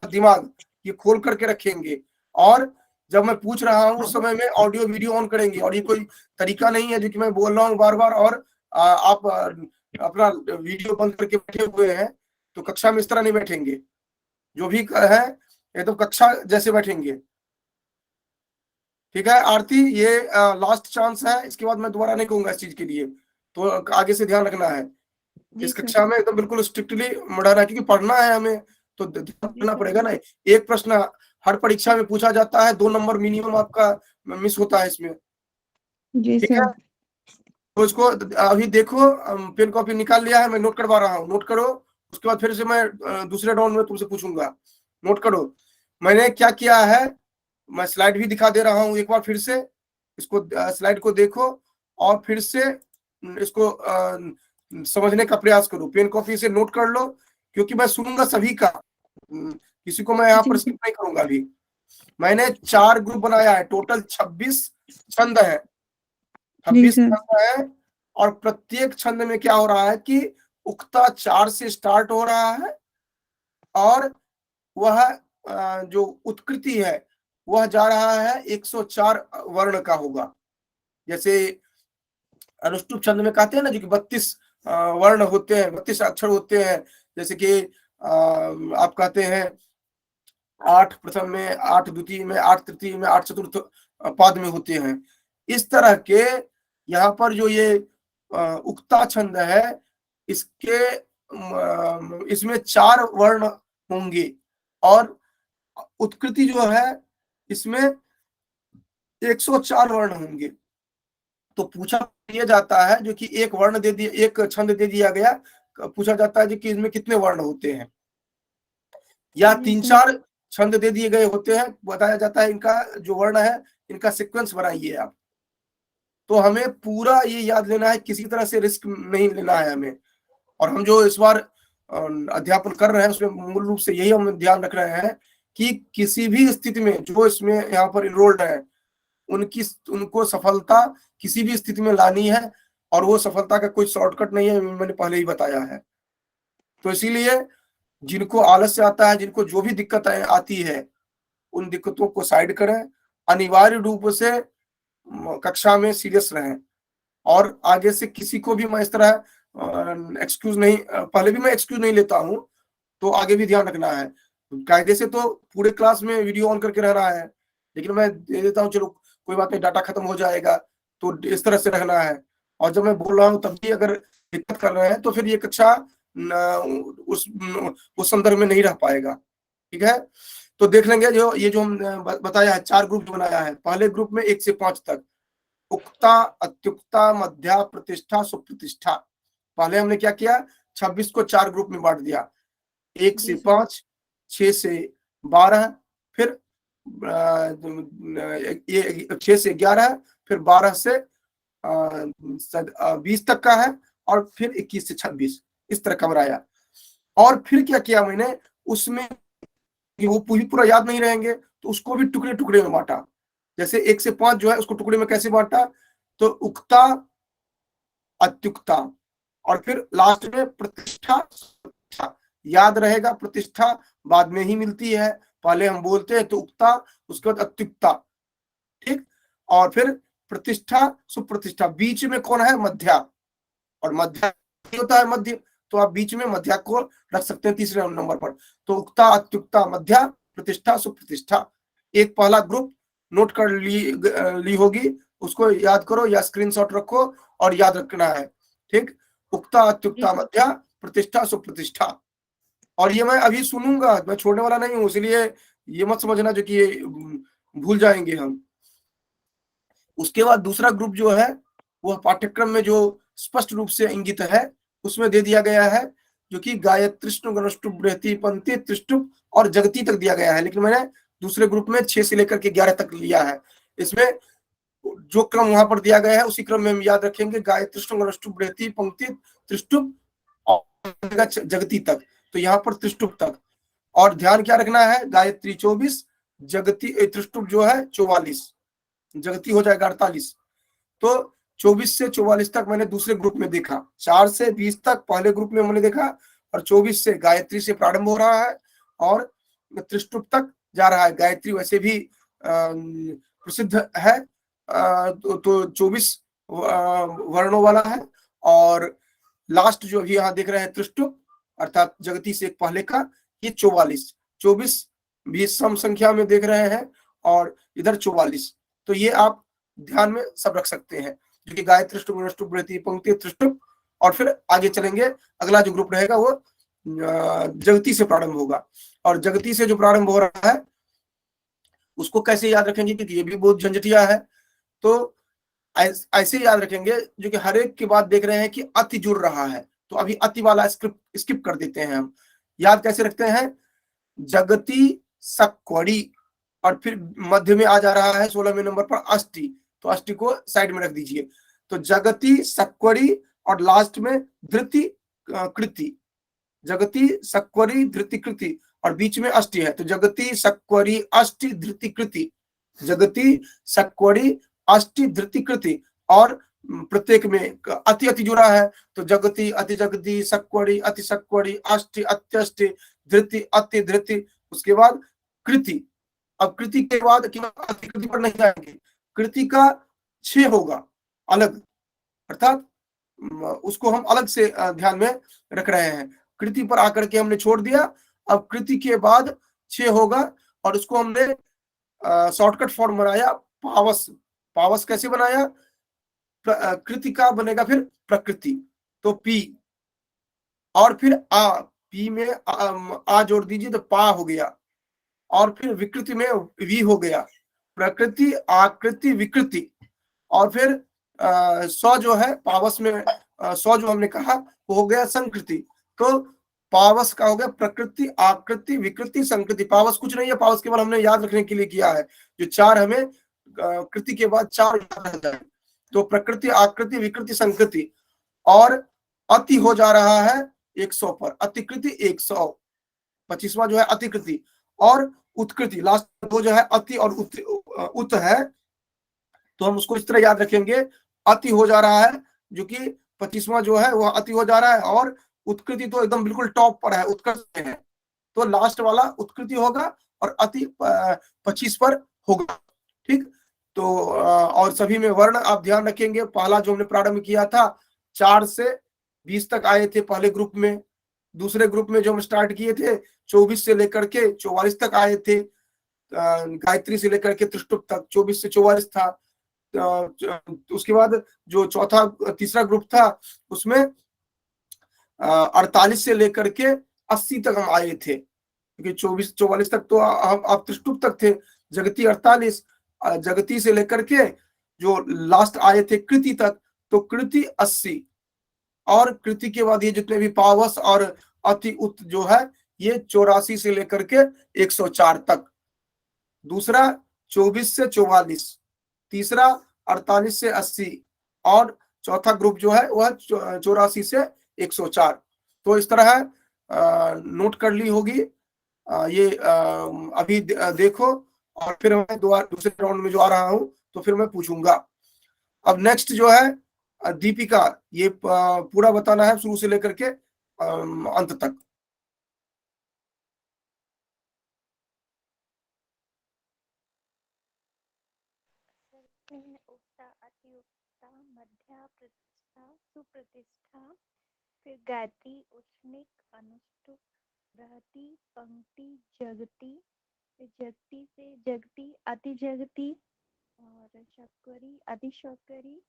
दिमाग ये खोल करके रखेंगे, और जब मैं पूछ रहा हूँ उस समय में ऑडियो वीडियो ऑन करेंगे। और ये कोई तरीका नहीं है जो कि मैं बोल रहा हूँ बार बार और आप अपना वीडियो बंद करके बैठे हुए हैं, तो कक्षा में इस तरह नहीं बैठेंगे। जो भी है एकदम कक्षा जैसे बैठेंगे, ठीक है? आरती, ये लास्ट चांस है, इसके बाद मैं दोबारा नहीं कहूंगा इस चीज के लिए, तो आगे से ध्यान रखना है। इस कक्षा में एकदम बिल्कुल स्ट्रिक्टली बढ़ाना है, क्योंकि पढ़ना है हमें, तो ध्यान देना पड़ेगा ना। एक प्रश्न हर परीक्षा में पूछा जाता है, 2 नंबर मिनिमम आपका मिस होता है इसमें, ठीक है? तो इसको अभी देखो, पेन कॉपी निकाल लिया है, मैं नोट करवा रहा हूँ, नोट करो। उसके बाद फिर से मैं दूसरे राउंड में तुमसे पूछूंगा, नोट करो। मैंने क्या किया है, मैं स्लाइड भी दिखा दे रहा हूँ एक बार फिर से, इसको स्लाइड को देखो और फिर से इसको समझने का प्रयास करो। पेन कॉपी से नोट कर लो, क्योंकि मैं सुनूंगा सभी का, किसी को मैं यहाँ पर स्किप नहीं करूंगा। अभी मैंने 4 ग्रुप बनाया है, टोटल 26 छंद है, 26 छंद है। और प्रत्येक छंद में क्या हो रहा है कि उक्ता 4 से स्टार्ट हो रहा है, और वह जो उत्कृति है वह जा रहा है 104 वर्ण का होगा। जैसे अनुष्टुप छंद में कहते हैं ना, जो कि 32 वर्ण होते हैं, 32 अक्षर होते हैं। जैसे कि आप कहते हैं 8 प्रथम में, 8 द्वितीय में, 8 तृतीय में, 8 चतुर्थ पाद में होते हैं। इस तरह के यहाँ पर जो ये उक्ता छंद है, इसमें 4 वर्ण होंगे, और उत्कृति जो है इसमें 104 वर्ण होंगे। तो पूछा ये जाता है, जो कि एक वर्ण दे दिया, एक छंद दे दिया गया, पूछा जाता है कि इसमें कितने वर्ण होते हैं, या 3-4 छंद दे दिए गए होते हैं, बताया जाता है इनका जो वर्ण है इनका सीक्वेंस बनाइए आप। तो हमें पूरा ये याद लेना है, किसी तरह से रिस्क नहीं लेना है हमें। और हम जो इस बार अध्यापन कर रहे हैं उसमें मूल रूप से यही हम ध्यान रख रहे हैं कि किसी भी स्थिति में जो इसमें यहाँ पर इनरोल्ड है, उनको सफलता किसी भी स्थिति में लानी है, और वो सफलता का कोई शॉर्टकट नहीं है, मैंने पहले ही बताया है। तो इसीलिए जिनको आलस्य आता है, जिनको जो भी दिक्कत आती है, उन दिक्कतों को साइड करें, अनिवार्य रूप से कक्षा में सीरियस रहें। और आगे से किसी को भी मैं इस तरह एक्सक्यूज नहीं, पहले भी मैं एक्सक्यूज नहीं लेता हूं, तो आगे भी ध्यान रखना है। कायदे से तो पूरे क्लास में वीडियो ऑन करके रह रहा है, लेकिन मैं दे देता हूँ चलो कोई बात नहीं, डाटा खत्म हो जाएगा, तो इस तरह से रखना है। और जब मैं बोल रहा हूँ तब भी अगर दिक्कत कर रहे हैं तो फिर ये कक्षा उस संदर्भ में नहीं रह पाएगा। ठीक है, तो देख लेंगे जो ये जो हम बताया है, 4 ग्रुप बनाया है। पहले ग्रुप में 1 से 5 तक, उक्ता, अत्युक्ता, मध्या, प्रतिष्ठा, सुप्रतिष्ठा। पहले हमने क्या किया, 26 को 4 ग्रुप में बांट दिया, 1 से 5, 6 से 12, फिर 6 से 11, फिर 12 से 20 तक का है, और फिर 21 से 26, इस तरह का बनाया। और फिर क्या किया मैंने, उसमें वो पूरा याद नहीं रहेंगे तो उसको भी टुकड़े टुकड़े में बांटा। जैसे 1 से 5 जो है उसको टुकड़े में कैसे बांटा, तो उक्ता, अत्युक्ता, और फिर लास्ट में प्रतिष्ठा। याद रहेगा, प्रतिष्ठा बाद में ही मिलती है, पहले हम बोलते हैं तो उक्ता, उसके बाद अत्युक्ता। ठीक, और फिर प्रतिष्ठा, सुप्रतिष्ठा। बीच में कौन है, मध्या, और मध्या होता है मध्य, तो आप बीच में मध्या को रख सकते हैं तीसरे नंबर पर। तो उक्ता, अत्युक्ता, मध्या, प्रतिष्ठा, सुप्रतिष्ठा। एक पहला ग्रुप नोट कर ली होगी, उसको याद करो या स्क्रीनशॉट रखो और याद रखना है। ठीक, उक्ता, अत्युक्ता, मध्या, प्रतिष्ठा, सुप्रतिष्ठा। और ये मैं अभी सुनूंगा, मैं छोड़ने वाला नहीं हूं, इसलिए ये मत समझना जो कि ये भूल जाएंगे हम। उसके बाद दूसरा ग्रुप जो है वह पाठ्यक्रम में जो स्पष्ट रूप से इंगित है उसमें दे दिया गया है, जो कि गायत्रीष्णु, गणष्टुप, बृहति, पंक्ति, त्रिष्टुप और जगती तक दिया गया है। लेकिन मैंने दूसरे ग्रुप में 6 से लेकर के 11 तक लिया है। इसमें जो क्रम वहां पर दिया गया है उसी क्रम में हम याद रखेंगे, गायत्रीष्णु, गणष्टुप, बृहति, पंक्ति, त्रिष्टुप और जगती तक। तो यहाँ पर त्रिष्टुप तक। और ध्यान क्या रखना है, गायत्री 24, जगती त्रिष्टुप जो है 44, जगती हो जाएगा 48। तो 24 से 44 तक मैंने दूसरे ग्रुप में देखा, 4 से 20 तक पहले ग्रुप में मैंने देखा, और 24 से गायत्री से प्रारंभ हो रहा है और त्रिष्टुप तक जा रहा है। गायत्री वैसे भी प्रसिद्ध है, तो 24 वर्णों वाला है। और लास्ट जो अभी यहाँ देख रहे हैं त्रिष्टुप, अर्थात जगती से एक पहले का, ये 44, 24 भी सम संख्या में देख रहे हैं और इधर 44। तो ये आप ध्यान में सब रख सकते हैं, जो कि गायत्री, त्रिष्टुप, बृहति, पंक्ति, त्रिष्टुप। और फिर आगे चलेंगे, अगला जो ग्रुप रहेगा वो जगती से प्रारंभ होगा। और जगती से जो प्रारंभ हो रहा है उसको कैसे याद रखेंगे, क्योंकि ये भी बहुत झंझटिया है। तो ऐसे याद रखेंगे, जो कि हर एक के बाद देख रहे हैं कि अति जुड़ रहा है, तो अभी अति वाला स्किप कर देते हैं हम। याद कैसे रखते हैं, जगती, सक्वड़ी, और फिर मध्य में आ जा रहा है 16वें नंबर पर अष्टि, तो अष्टि को साइड में रख दीजिए। तो जगती, सक्वड़ी और लास्ट में धृति कृति, जगती, सक्वरी, धृति कृति, और बीच में अष्टि है। तो जगती, सक्वरी, अष्टि, धृति कृति, जगती, सक्वरी, अष्टि, धृति कृति। और प्रत्येक में अति अति जुड़ा है, तो जगती, अति जगती, सक्वरी, अति सक्वरी, अष्टि, अत्यष्टि, धृति, अति धृति, उसके बाद कृति। अब कृति के बाद अति कृति पर नहीं जाएंगे, कृति का 6 होगा अलग, अर्थात उसको हम अलग से ध्यान में रख रहे हैं। कृति पर आकर के हमने छोड़ दिया, अब कृति के बाद 6 होगा, और उसको हमने शॉर्टकट फॉर्म बनाया पावस। पावस कैसे बनाया, कृति का बनेगा फिर प्रकृति, तो पी, और फिर आ, पी में आ जोड़ दीजिए तो पा हो गया, और फिर विकृति में वी हो गया, प्रकृति, आकृति, विकृति। और फिर सौ जो है पावस में, सौ जो हमने कहा वो हो गया संकृति। तो पावस का हो गया प्रकृति, आकृति, विकृति, संकृति। पावस कुछ नहीं है, पावस केवल हमने याद रखने के लिए किया है, जो 4 हमें कृति के बाद 4 याद रह जाए। तो प्रकृति, आकृति, विकृति, संकृति। और अति हो जा रहा है 100 पर, अतिकृति 100, 25वां जो है अतिकृति। और उत्कृति, लास्ट 2 जो है अति और उत है, तो हम उसको इस तरह याद रखेंगे, अति हो जा रहा है, जो कि 25वां जो है वह अति हो जा रहा है, और उत्कृति तो एकदम बिल्कुल टॉप पर है, उत्कर्ष है, तो लास्ट वाला उत्कृति होगा और अति 25 पर होगा। ठीक, तो और सभी में वर्ण आप ध्यान रखेंगे। पहला जो हमने प्रारंभ किया था 4 से 20 तक आए थे पहले ग्रुप में। दूसरे ग्रुप में जो हम स्टार्ट किए थे 24 से लेकर के 44 तक आए थे। गायत्री से लेकर के त्रिष्टुप तक 24 से 44 था। उसके बाद जो तीसरा ग्रुप था उसमें 48 से लेकर के 80 तक हम आए थे, क्योंकि 44 तक तो हम आप त्रिष्टुप तक थे। जगती 48, जगती से लेकर के जो लास्ट आए थे कृति तक, तो कृति 80, और कृति के बाद ये जितने भी पावस और अति उत जो है ये 84 से लेकर के 104 तक। दूसरा 24 से 44, तीसरा 48 से 80, और चौथा ग्रुप जो है वह 84 से 104। तो इस तरह नोट कर ली होगी। ये अभी देखो, और फिर मैं दूसरे राउंड में जो आ रहा हूं तो फिर मैं पूछूंगा। अब नेक्स्ट जो है दीपिका, ये पूरा बताना है शुरू से लेकर के अंत तक। उक्ता, अतिउक्ता, मध्या, प्रतिष्ठा, सुप्रतिष्ठा, फिर गायत्री, उष्णिक, अनुष्टुप, बृहति, पंक्ति, जगती, फिर जगती से जगती, अति जगती, और शक्वरी, अति शक्वरी,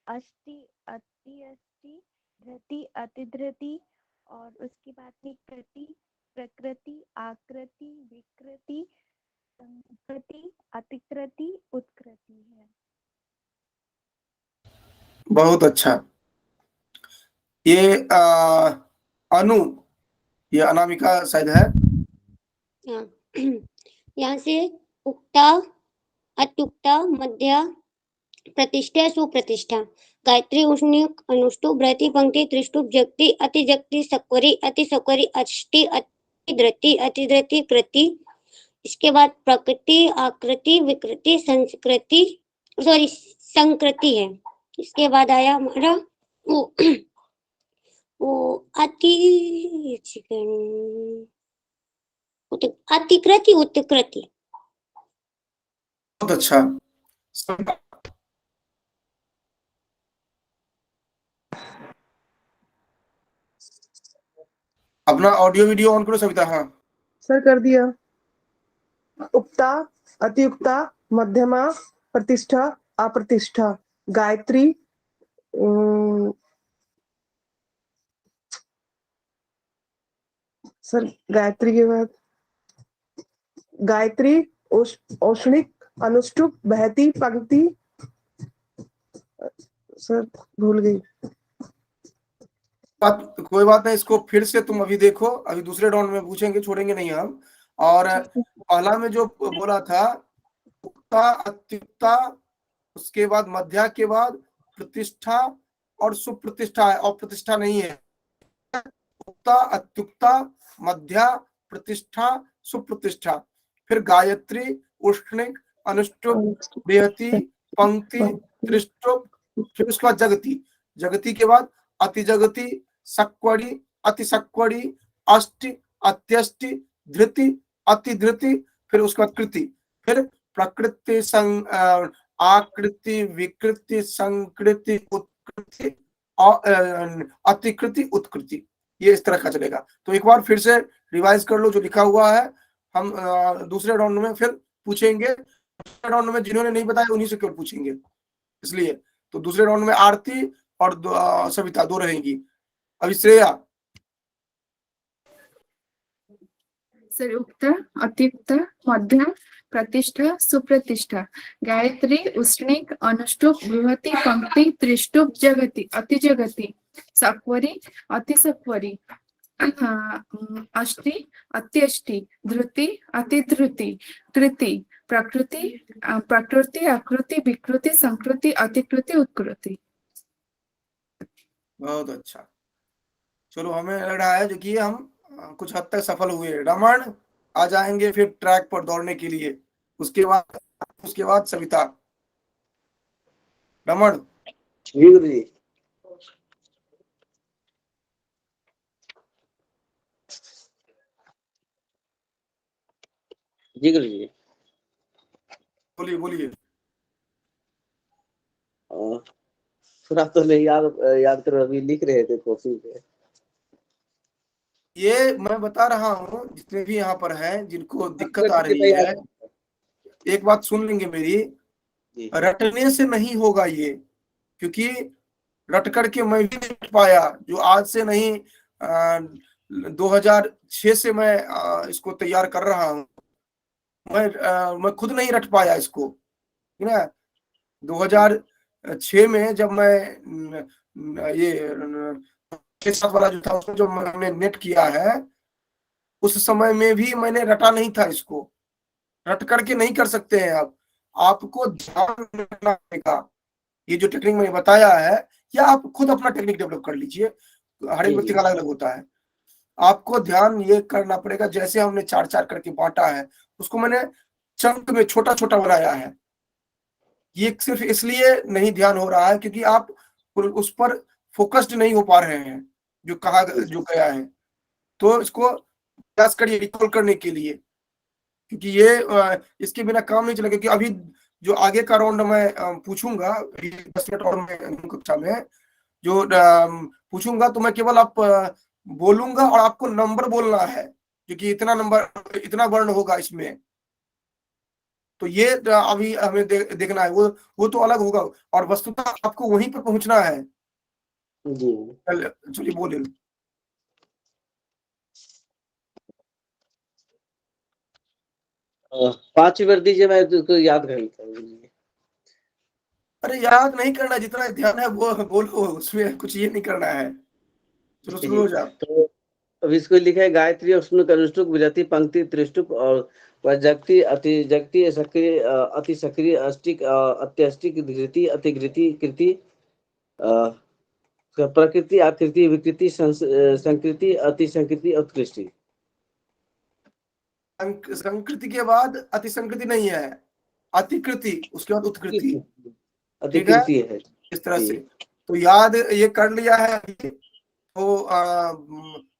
अष्टि, अति अष्टि, धृति, अति धृति, और उसके बाद में कृति, प्रकृति, आकृति, विकृति, संकृति, अतिकृति, उत्कृति है। बहुत अच्छा। ये अनु, ये अनामिका शायद है। यहाँ से उक्ता, अत्युक्ता, मध्या, प्रतिष्ठा, सुप्रतिष्ठा, गायत्री, उष्णिक, अनुष्टुप, बृहति, पंक्ति, त्रिष्टुप, जगती, अति जगती, सक्वरी, अति सक्वरी, अष्टि, अति धृति, अति धृति, कृति। इसके बाद प्रकृति, आकृति, विकृति, संस्कृति, सॉरी संकृति है। इसके बाद आया हमारा वो अतिकृति, उत्कृति। बहुत अच्छा। अपना ऑडियो वीडियो ऑन करो सविता। हाँ सर कर दिया। उक्ता, अतिउक्ता, मध्यमा, प्रतिष्ठा, अप्रतिष्ठा, गायत्री, सर गायत्री के बाद गायत्री, औष्णिक, अनुष्टुप, बहती, पंक्ति, सर भूल गई। कोई बात नहीं, इसको फिर से तुम अभी देखो, अभी दूसरे राउंड में पूछेंगे, छोड़ेंगे नहीं हम। और पहला में जो बोला था उक्ता, अत्युक्ता, उसके बाद मध्या के बाद प्रतिष्ठा और सुप्रतिष्ठा है, और प्रतिष्ठा नहीं है। उक्ता, अत्युक्ता, मध्या, प्रतिष्ठा, सुप्रतिष्ठा, फिर गायत्री, उष्णिक, अनुष्टुप, बृहति, पंक्ति, त्रिष्टुप, फिर उसके बाद जगती, जगती के बाद अति जगती, सक्वड़ी, अति सक्वड़ी, अष्टि, अत्यष्टि, धृति, अति धृति, फिर उसके बाद कृति, फिर प्रकृति, आकृति, विकृति, संकृति, उत्कृति, अतिकृति, उत्कृति। ये इस तरह का चलेगा। तो एक बार फिर से रिवाइज कर लो जो लिखा हुआ है। हम दूसरे राउंड में फिर पूछेंगे। दूसरे राउंड में जिन्होंने नहीं बताया उन्हीं से केवल पूछेंगे, इसलिए तो दूसरे राउंड में आरती और सविता दो रहेंगी। अभी श्रेया। सर उक्ता, अत्युक्ता, मध्या, प्रतिष्ठा, सुप्रतिष्ठा, गायत्री, उष्णिक, अनुष्टुप, बृहति, पंक्ति, त्रिष्टुप, जगति, अति जगति, सक्वरी, अति सक्वरी, अष्टि, अत्यष्टि, धृति, अति धृति, कृति, प्रकृति, प्रकृति, आकृति, विकृति, संकृति, अतिकृति, उत्कृति। बहुत अच्छा। चलो, हमें लग रहा है जो कि हम कुछ हद तक सफल हुए। रमन आ जाएंगे फिर ट्रैक पर दौड़ने के लिए। उसके बाद सविता। रमन। जी गुरु जी। जी गुरु जी। बोलिए बोलिए। थोड़ा तो नहीं याद करो, अभी लिख रहे थे कॉपी पे। ये मैं बता रहा हूँ जितने भी यहाँ पर हैं जिनको दिक्कत आ करके रही है, तैयार। एक बात सुन लेंगे मेरी, जी रटने से नहीं होगा ये, क्योंकि रट करके मैं भी नहीं रट पाया, जो आज से नहीं 2006 से मैं इसको तैयार कर रहा हूँ। मैं खुद नहीं रट पाया इसको, ठीक है ना। 2006 में जब मैं ये के साथ वाला जो था उसमें जो मैंने नेट किया है, उस समय में भी मैंने रटा नहीं था इसको। रट करके नहीं कर सकते हैं आप, आपको ध्यान रखना पड़ेगा। ये जो टेक्निक मैंने बताया है, या आप खुद अपना टेक्निक डेवलप कर लीजिए, हर एक व्यक्ति का अलग अलग होता है। आपको ध्यान ये करना पड़ेगा, जैसे हमने 4-4 करके बांटा है, उसको मैंने चंक में छोटा छोटा बनाया है। ये सिर्फ इसलिए नहीं ध्यान हो रहा है क्योंकि आप उस पर फोकस्ड नहीं हो पा रहे हैं जो गया है। तो इसको प्रयास करिए रिकॉल करने के लिए, क्योंकि ये इसके बिना काम नहीं चलेगा। क्योंकि अभी जो आगे का राउंड मैं पूछूंगा 10 मिनट और मैं कक्षा में जो पूछूंगा, तो मैं केवल आप बोलूंगा और आपको नंबर बोलना है, क्योंकि इतना नंबर इतना वर्ण होगा इसमें। तो ये अभी हमें देखना है, वो तो अलग होगा, और वस्तुतः आपको वहीं पर पहुंचना है। जी चलिए बोले। पांचवी बार दीजिए, मैं तो याद कर लेता हूँ। अरे याद नहीं करना, जितना ध्यान है वो बोलो, उसमें कुछ ये नहीं करना है। चलो शुरू हो जाओ। तो अब इसको लिखा है गायत्री, अष्टुक, अनुष्टुप, विजयती, पंक्ति, त्रिष्टुप और वजक्ति, अतिजक्ति, सक्रिय, अति सक्रिय, अष्टिक, अत्यष्टिक, धृति, अतिघृति, कृति, प्रकृति, आकृति, विकृति, संकृति, अति संकृति, उत्कृष्टि। संकृति के बाद अति संकृति नहीं है, अतिकृति, उसके बाद उत्कृति, ठीक है, अतिकृति है इस तरह से। तो याद ये कर लिया है, तो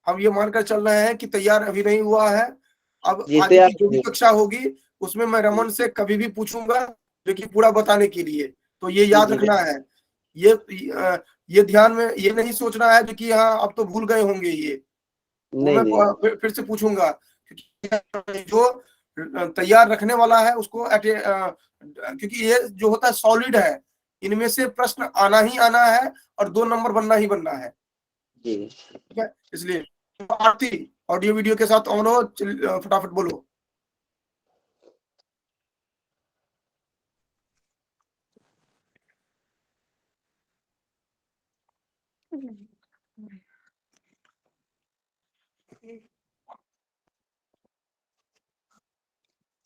हम ये मानकर चल रहे हैं कि तैयार अभी नहीं हुआ है। अब आगे की जो भी कक्षा होगी उसमें मैं रमन से कभी भी पूछूंगा, लेकिन पूरा बताने के लिए। तो ये याद रखना है, ये ध्यान में ये नहीं सोचना है कि हाँ अब तो भूल गए होंगे ये, तो मैं फिर से पूछूंगा। जो तैयार रखने वाला है उसको क्योंकि ये जो होता है सॉलिड है, इनमें से प्रश्न आना ही आना है और 2 नंबर बनना ही बनना है, ठीक है। इसलिए आरती ऑडियो वीडियो के साथ ऑन हो, फटाफट बोलो।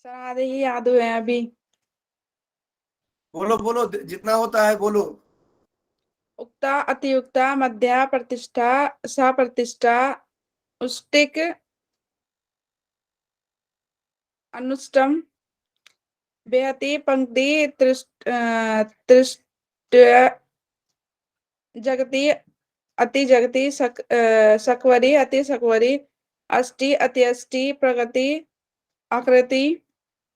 सर आधे ही याद हुए हैं अभी। बोलो बोलो, जितना होता है बोलो। उक्ता, अतियुक्ता, मध्या, प्रतिष्ठा, सप्रतिष्ठा, उष्टिक, अनुष्टम, बेहती, पंक्ति, त्रिष्ट, जगती, अति जगती, सकवरी, अति सकवरी, अष्टि, अति अष्टि, प्रगति, आकृति,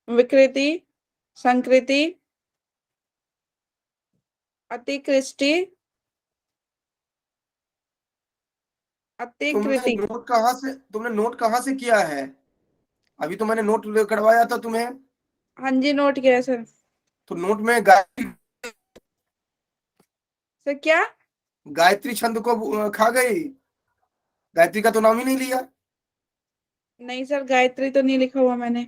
विकृति, संकृति, अतिकृष्टि, अतिकृति। तुमने नोट कहाँ से किया है? अभी तो मैंने नोट करवाया था तुम्हें। हाँ जी नोट किया है सर। तो नोट में गायत्री सर क्या? गायत्री छंद को खा गई, गायत्री का तो नाम ही नहीं लिया। नहीं सर गायत्री तो नहीं लिखा हुआ मैंने।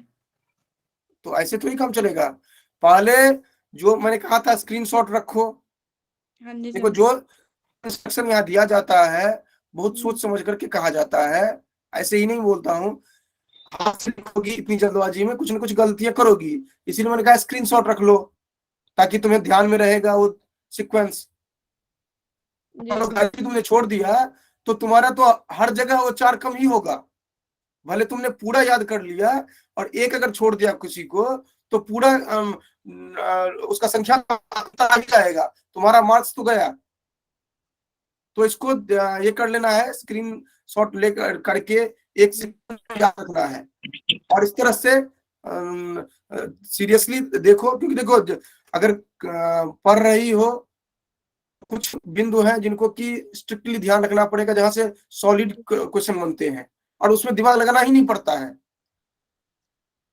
तो ऐसे तो ही काम चलेगा। पहले जो मैंने कहा था स्क्रीनशॉट रखो। हाँ जी देखो सर। जो इंस्ट्रक्शन यहाँ दिया जाता है बहुत सोच समझ करके कहा जाता है, ऐसे ही नहीं बोलता हूँ। हाथ से लिखोगी इतनी जल्दबाजी में कुछ न कुछ गलतियां करोगी, इसीलिए मैंने कहा स्क्रीनशॉट रख लो ताकि तुम्हें ध्यान में रहेगा वो सीक्वेंस। गायत्री तुमने छोड़ दिया तो तुम्हारा तो हर जगह वो 4 कम ही होगा। भले तुमने पूरा याद कर लिया और एक अगर छोड़ दिया किसी को तो पूरा उसका संख्या ही जाएगा, तुम्हारा मार्क्स तो गया। तो इसको ये कर लेना है, स्क्रीन शॉट लेकर करके एक सेकंड याद रखना है। और इस तरह से सीरियसली देखो, क्योंकि देखो अगर पढ़ रही हो कुछ बिंदु हैं जिनको कि स्ट्रिक्टली ध्यान रखना पड़ेगा, जहां से सॉलिड क्वेश्चन बनते हैं और उसमें दिमाग लगाना ही नहीं पड़ता है।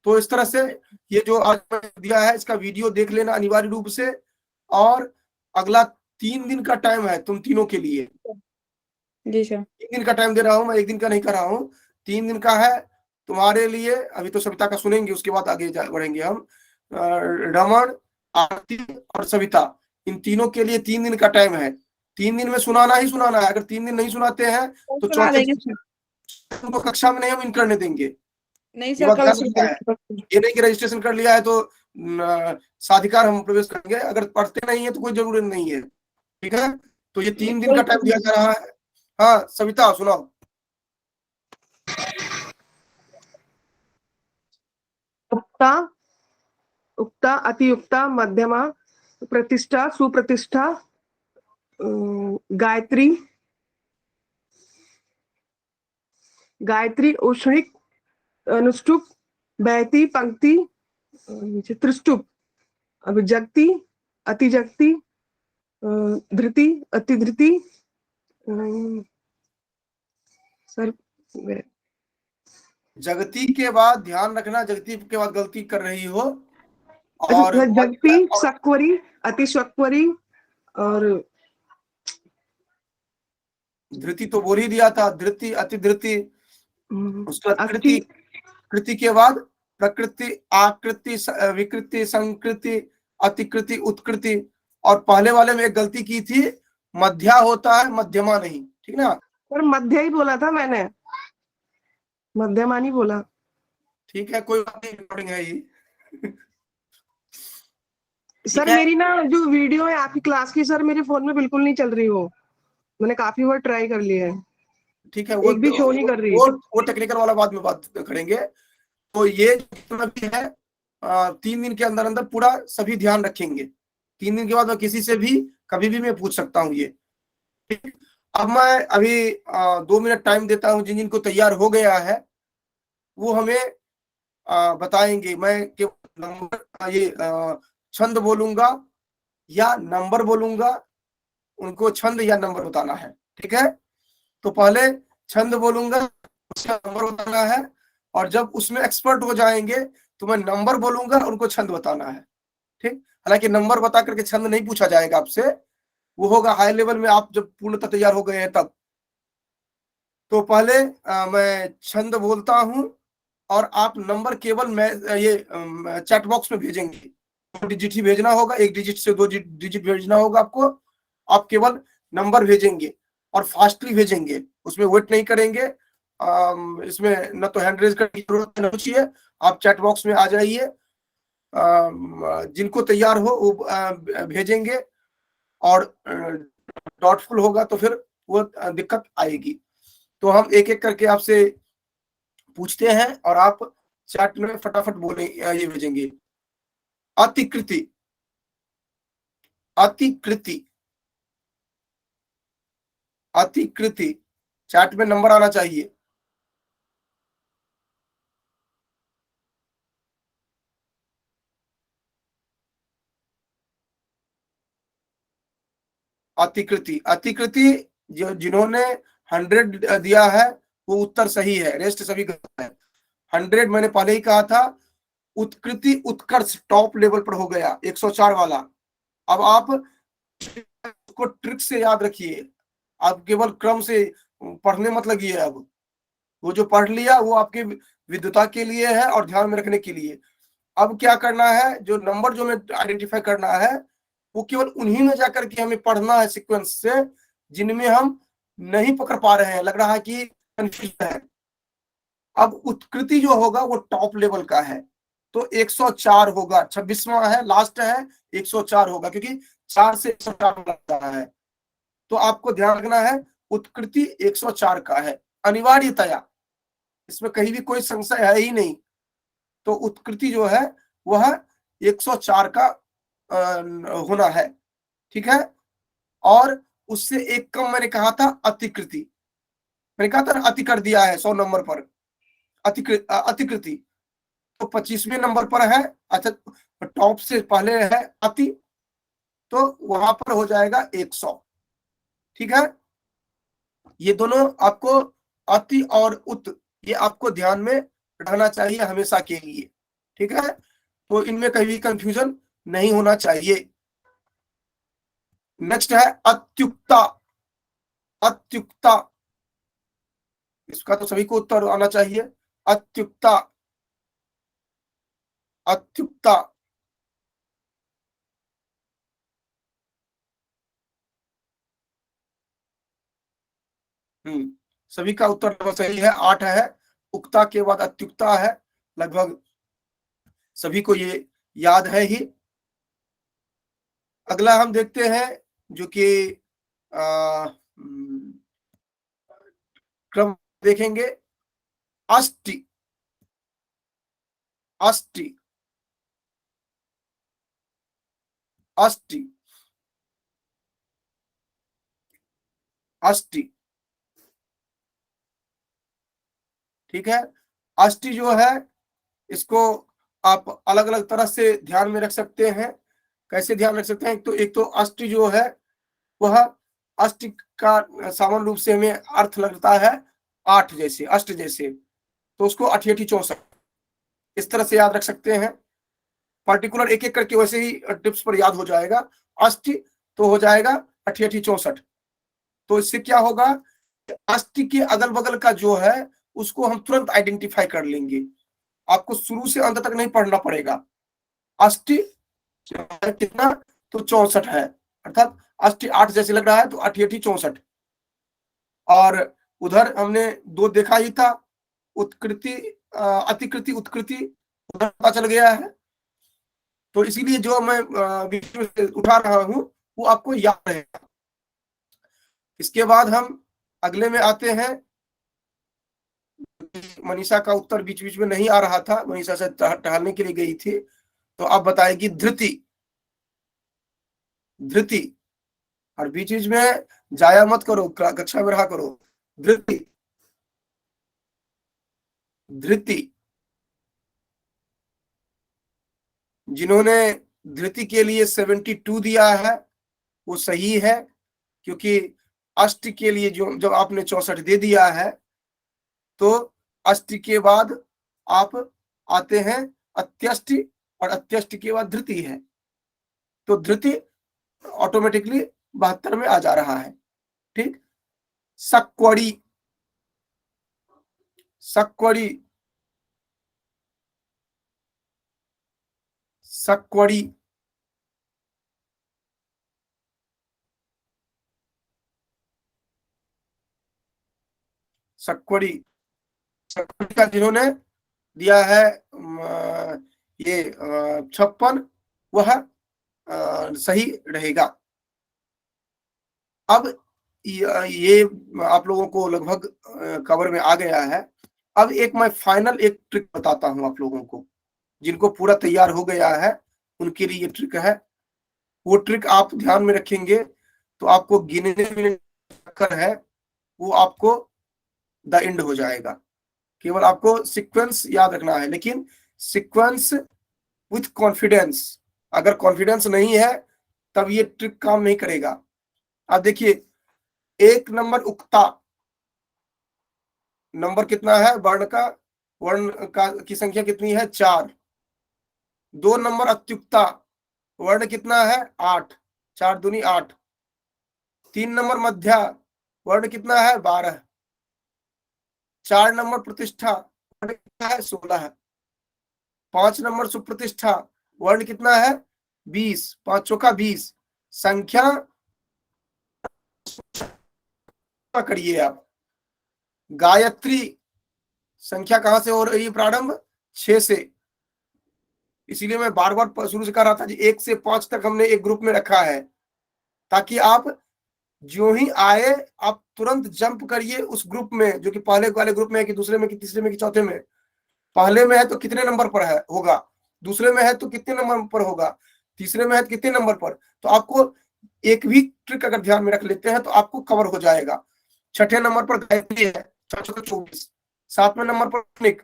तो इस तरह से ये जो आज दिया है इसका वीडियो देख लेना अनिवार्य रूप से। और अगला 3 दिन का टाइम है तुम तीनों के लिए। जी सर। 3 दिन का टाइम दे रहा हूं मैं, 1 दिन का नहीं कर रहा हूं। 3 दिन का है तुम्हारे लिए। अभी तो सविता का सुनेंगे, उसके बाद आगे बढ़ेंगे हम। रमन, आरती और सविता, इन तीनों के लिए 3 दिन का टाइम है। 3 दिन में सुनाना ही सुनाना है। अगर 3 दिन नहीं सुनाते हैं तो सुना चौथे देंगे सर। उनको कक्षा में नहीं हम इन करने देंगे। नहीं ये सर, बात कल ध्यान सुना रखना है। देंगे। ये नहीं कि रजिस्ट्रेशन कर लिया है तो साधिकार हम प्रवेश करेंगे, अगर पढ़ते नहीं है तो कोई जरूरत नहीं है। ठीक है, तो ये 3 दिन का टाइम दिया जा रहा है। हाँ सविता सुनाओ। उक्ता, उक्ता, अतियुक्ता, मध्यमा, प्रतिष्ठा, सुप्रतिष्ठा, गायत्री, गायत्री, औष्णिक, अनुष्टुप, बहती, पंक्ति, त्रिष्टुप, अब जगती, अतिजगती, धृति, अतिधृति, सर जगती के बाद ध्यान रखना, जगती के बाद गलती कर रही हो। और जगती, सक्वरी, अतिशक्वरी और धृति तो बोल ही दिया था, धृति, अतिधृति, उसके बाद कृति, अति, कृति के बाद प्रकृति, आकृति, विकृति, संकृति, अतिकृति, उत्कृति। और पहले वाले में एक गलती की थी, मध्या होता है, मध्यमा नहीं। ठीक ना? पर मध्य ही बोला था मैंने, मध्यमा नहीं बोला। ठीक है, कोई बात नहीं, रिकॉर्डिंग है ये। सर है? मेरी ना जो वीडियो है आपकी क्लास की, सर मेरे फोन में बिल्कुल नहीं चल रही वो। मैंने काफी बार ट्राई कर लिया है, ठीक है, वो एक भी शो नहीं कर रही। वो टेक्निकल वाला बाद में बात करेंगे। तो ये जितना भी है 3 दिन के अंदर अंदर पूरा सभी ध्यान रखेंगे। 3 दिन के बाद मैं किसी से भी कभी भी मैं पूछ सकता हूँ ये। ठीक? अब मैं अभी 2 मिनट टाइम देता हूँ, जिन जिनको तैयार हो गया है वो हमें बताएंगे। मैं केवल नंबर ये छंद बोलूंगा या नंबर बोलूंगा, उनको छंद या नंबर बताना है। ठीक है, तो पहले छंद बोलूंगा, उसका नंबर बताना है, और जब उसमें एक्सपर्ट हो जाएंगे तो मैं नंबर बोलूंगा, उनको छंद बताना है। ठीक, हालांकि नंबर बता करके छंद नहीं पूछा जाएगा आपसे, वो होगा हाई लेवल में, आप जब पूर्णतः तैयार हो गए हैं तब। तो पहले मैं छंद बोलता हूं और आप नंबर केवल मैं ये चैट बॉक्स में भेजेंगे। 2 डिजिट ही भेजना होगा, 1 डिजिट से 2 डिजिट भेजना होगा आपको। आप केवल नंबर भेजेंगे और फास्टली भेजेंगे, उसमें वेट नहीं करेंगे। इसमें न तो हैंड रेज करने की जरूरत है, न कुछ है। आप चैट बॉक्स में आ जाइए, जिनको तैयार हो वो भेजेंगे, और डॉटफुल होगा तो फिर वो दिक्कत आएगी। तो हम एक एक करके आपसे पूछते हैं और आप चैट में फटाफट बोले, ये भेजेंगे। अतिकृति, अतिकृति, अतिकृति, चैट में नंबर आना चाहिए। अतिकृति, अतिकृति, जो जिन्होंने 100 दिया है वो उत्तर सही है, रेस्ट सभी गलत है। 100 मैंने पहले ही कहा था। उत्कृति, उत्कर्ष टॉप लेवल पर हो गया 104 वाला। अब आप को ट्रिक से याद रखिए, आप केवल क्रम से पढ़ने मत लगिए। अब वो जो पढ़ लिया वो आपके विद्वता के लिए है और ध्यान में रखने के लिए। अब क्या करना है, जो नंबर जो हमें आइडेंटिफाई करना है वो केवल उन्हीं में जाकर के हमें पढ़ना है सीक्वेंस से, जिनमें हम नहीं पकड़ पा रहे हैं, लग रहा है कि कंफ्यूजन है। अब उत्कृति जो होगा वो टॉप लेवल का है, तो 104 होगा, 26वां है, लास्ट है, 104 होगा, क्योंकि 4 से 104 लगता है। तो आपको ध्यान रखना है, उत्कृति 104 का है अनिवार्यतया, इसमें कहीं भी कोई संशय है ही नहीं। तो उत्कृति जो है वह 104 का होना है। ठीक है, और उससे एक कम मैंने कहा था अतिकृति, मैंने कहा था अति कर दिया है 100 नंबर पर, अतिकृति तो 25वें नंबर पर है। अच्छा, टॉप से पहले है अति, तो वहां पर हो जाएगा 100। ठीक है, ये दोनों आपको अति और उत, ये आपको ध्यान में रहना चाहिए हमेशा के लिए। ठीक है, तो इनमें कहीं भी कंफ्यूजन नहीं होना चाहिए। नेक्स्ट है अत्युक्ता। अत्युक्ता, इसका तो सभी को उत्तर आना चाहिए। अत्युक्ता, अत्युक्ता। सभी का उत्तर लगभग सही है, 8 है। उक्ता के बाद अत्युक्ता है, लगभग सभी को ये याद है ही। अगला हम देखते हैं जो कि क्रम देखेंगे। अष्टि, अष्टि, अष्टि, अष्टि। ठीक है, अष्टि जो है इसको आप अलग अलग तरह से ध्यान में रख सकते हैं। कैसे ध्यान रख सकते हैं? एक तो अष्टि जो है वह अष्टि का सामान्य रूप से हमें अर्थ लगता है 8 जैसे, अष्ट जैसे, तो उसको 88 64 इस तरह से याद रख सकते हैं। पर्टिकुलर एक एक करके वैसे ही टिप्स पर याद हो जाएगा। अष्टि तो हो जाएगा 88 64। तो इससे क्या होगा, अष्टि के अगल बगल का जो है उसको हम तुरंत आइडेंटिफाई कर लेंगे। आपको शुरू से अंत तक नहीं पढ़ना पड़ेगा। अष्टि कितना, तो 64 है, अर्थात अष्टि 8 जैसे लग रहा है तो 88 64। और उधर हमने 2 देखा ही था, उत्कृति अतिकृति उत्कृति, उधर पता चल गया है। तो इसीलिए जो मैं वीडियो से उठा रहा हूं वो आपको याद रहेगा। इसके बाद हम अगले में आते हैं। मनीषा का उत्तर बीच बीच में नहीं आ रहा था, मनीषा से टहलने के लिए गई थी, तो अब बताएगी धृति। धृति, और बीच बीच में जाया मत करो, कक्षा में रहा करो। धृति, धृति। जिन्होंने धृति के लिए 72 दिया है वो सही है, क्योंकि अष्ट के लिए जो जब आपने 64 दे दिया है तो अष्ट के बाद आप आते हैं अत्यष्टि, और अत्यष्टि के बाद धृति है, तो धृति ऑटोमेटिकली 72 में आ जा रहा है। ठीक, सक्वड़ी, सक्वड़ी, सक्वड़ी, सक्वड़ी। सक्वड़ी का जिन्होंने दिया है ये 56, वह सही रहेगा। अब ये आप लोगों को लगभग कवर में आ गया है। अब एक मैं फाइनल एक ट्रिक बताता हूं आप लोगों को, जिनको पूरा तैयार हो गया है उनके लिए ये ट्रिक है। वो ट्रिक आप ध्यान में रखेंगे तो आपको गिनने में कर है वो आपको द एंड हो जाएगा। केवल आपको सीक्वेंस याद रखना है, लेकिन सीक्वेंस विथ कॉन्फिडेंस। अगर कॉन्फिडेंस नहीं है तब ये ट्रिक काम नहीं करेगा। आप देखिए, 1 नंबर उक्ता, नंबर कितना है वर्ण का, वर्ण का की संख्या कितनी है 4। 2 नंबर अत्युक्ता, वर्ण कितना है 8, 4 दूनी 8। 3 नंबर मध्या, वर्ण कितना है 12। 4 नंबर प्रतिष्ठा, वर्ण कितना है 16। 5 नंबर सुप्रतिष्ठा, वर्ण कितना है 20, 5 चौका 20। संख्या करिए आप। गायत्री संख्या कहां से हो रही है प्रारंभ, 6 से। इसीलिए मैं बार बार शुरू से कह रहा था कि 1 से 5 तक हमने एक ग्रुप में रखा है, ताकि आप जो ही आए आप तुरंत जंप करिए उस ग्रुप में, जो कि पहले वाले ग्रुप में है कि दूसरे में कि तीसरे में कि चौथे में। पहले में है तो कितने नंबर पर है होगा, दूसरे में है तो कितने नंबर पर होगा, तीसरे में है तो कितने नंबर पर। तो आपको एक भी ट्रिक अगर ध्यान में रख लेते हैं तो आपको कवर हो जाएगा। 6ठे नंबर पर गायत्री है, 4 चौका 24। 7वें नंबर पर निक,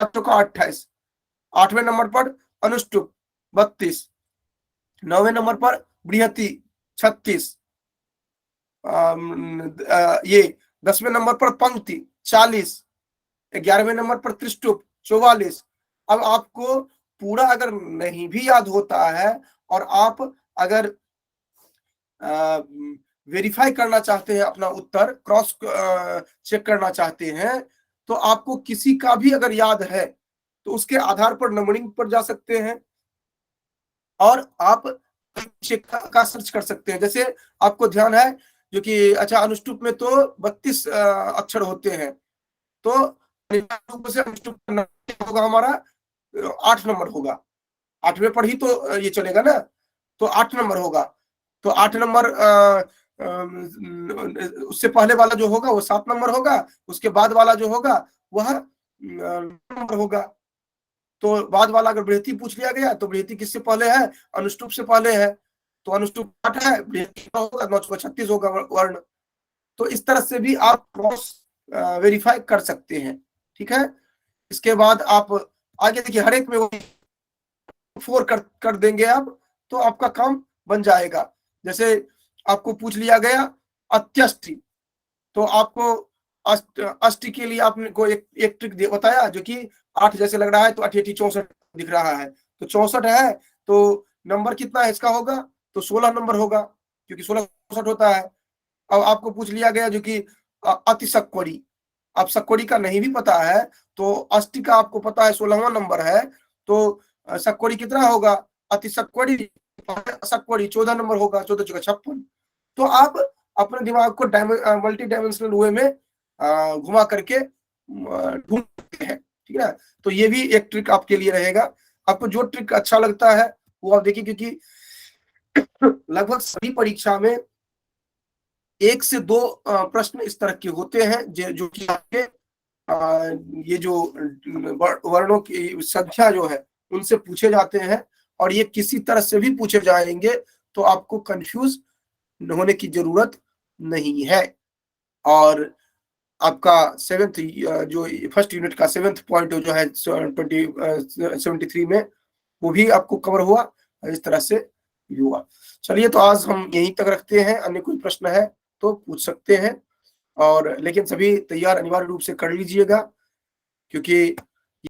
7 चौका 28। 8वें नंबर पर अनुष्टुप 32। 9वें नंबर पर बृहति 36, ये 10वें नंबर पर पंक्ति 40, 11वें नंबर पर त्रिष्टुप 44। अब आपको पूरा अगर नहीं भी याद होता है और आप अगर वेरीफाई करना चाहते हैं, अपना उत्तर क्रॉस चेक करना चाहते हैं, तो आपको किसी का भी अगर याद है तो उसके आधार पर नंबरिंग पर जा सकते हैं और आप चेक का सर्च कर सकते हैं। जैसे आपको ध्यान है जो कि अच्छा अनुष्टुप में तो 32 अक्षर होते हैं, तो से अनुष्टुप होगा हमारा 8 नंबर होगा, 8वें पर ही तो ये चलेगा ना, तो 8 नंबर होगा। तो 8 नंबर उससे पहले वाला जो होगा वो 7 नंबर होगा, उसके बाद वाला जो होगा वह नंबर होगा। तो बाद वाला अगर बृहति पूछ लिया गया तो बृहति किससे पहले है, अनुष्टुप से पहले है, तो अनुष्टुप 8 है, बृहति होगा 936 होगा वर्ण। तो इस तरह से भी आप क्रॉस वेरीफाई कर सकते हैं, ठीक है। इसके बाद आप आगे देखिए, हर एक में 4 कर देंगे आप, तो आपका काम बन जाएगा। जैसे आपको पूछ लिया गया अत्यष्टि, तो आपको अष्टि के लिए आपने को एक ट्रिक बताया जो कि 8 जैसे लग रहा है, तो 8 64 दिख रहा है, तो 64 है, तो नंबर कितना है इसका होगा, तो 16 नंबर होगा, क्योंकि 16 64 होता है। अब आपको पूछ लिया गया जो कि अति सक्वरी, अब सक्वरी का नहीं भी पता है, तो अष्टि का आपको पता है 16वां नंबर है, तो सक्वरी कितना होगा, अति सक्वरी सक्वरी 14 नंबर होगा, 14 × 56। तो आप अपने दिमाग को मल्टी डायमेंशनल वे में घुमा करके ढूंढते हैं, ठीक है। तो ये भी एक ट्रिक आपके लिए रहेगा। आपको जो ट्रिक अच्छा लगता है वो आप देखिए, क्योंकि लगभग सभी परीक्षा में 1 से 2 प्रश्न इस तरह के होते हैं जो कि आपके ये जो वर्णों की संख्या जो है उनसे पूछे जाते हैं, और ये किसी तरह से भी पूछे जाएंगे, तो आपको कंफ्यूज होने की जरूरत नहीं है। और आपका 7th जो फर्स्ट यूनिट का 7th पॉइंट जो है 73 में, वो भी आपको कवर हुआ, इस तरह से हुआ। चलिए, तो आज हम यहीं तक रखते हैं, अन्य कोई प्रश्न है तो पूछ सकते हैं, और लेकिन सभी तैयार अनिवार्य रूप से कर लीजिएगा, क्योंकि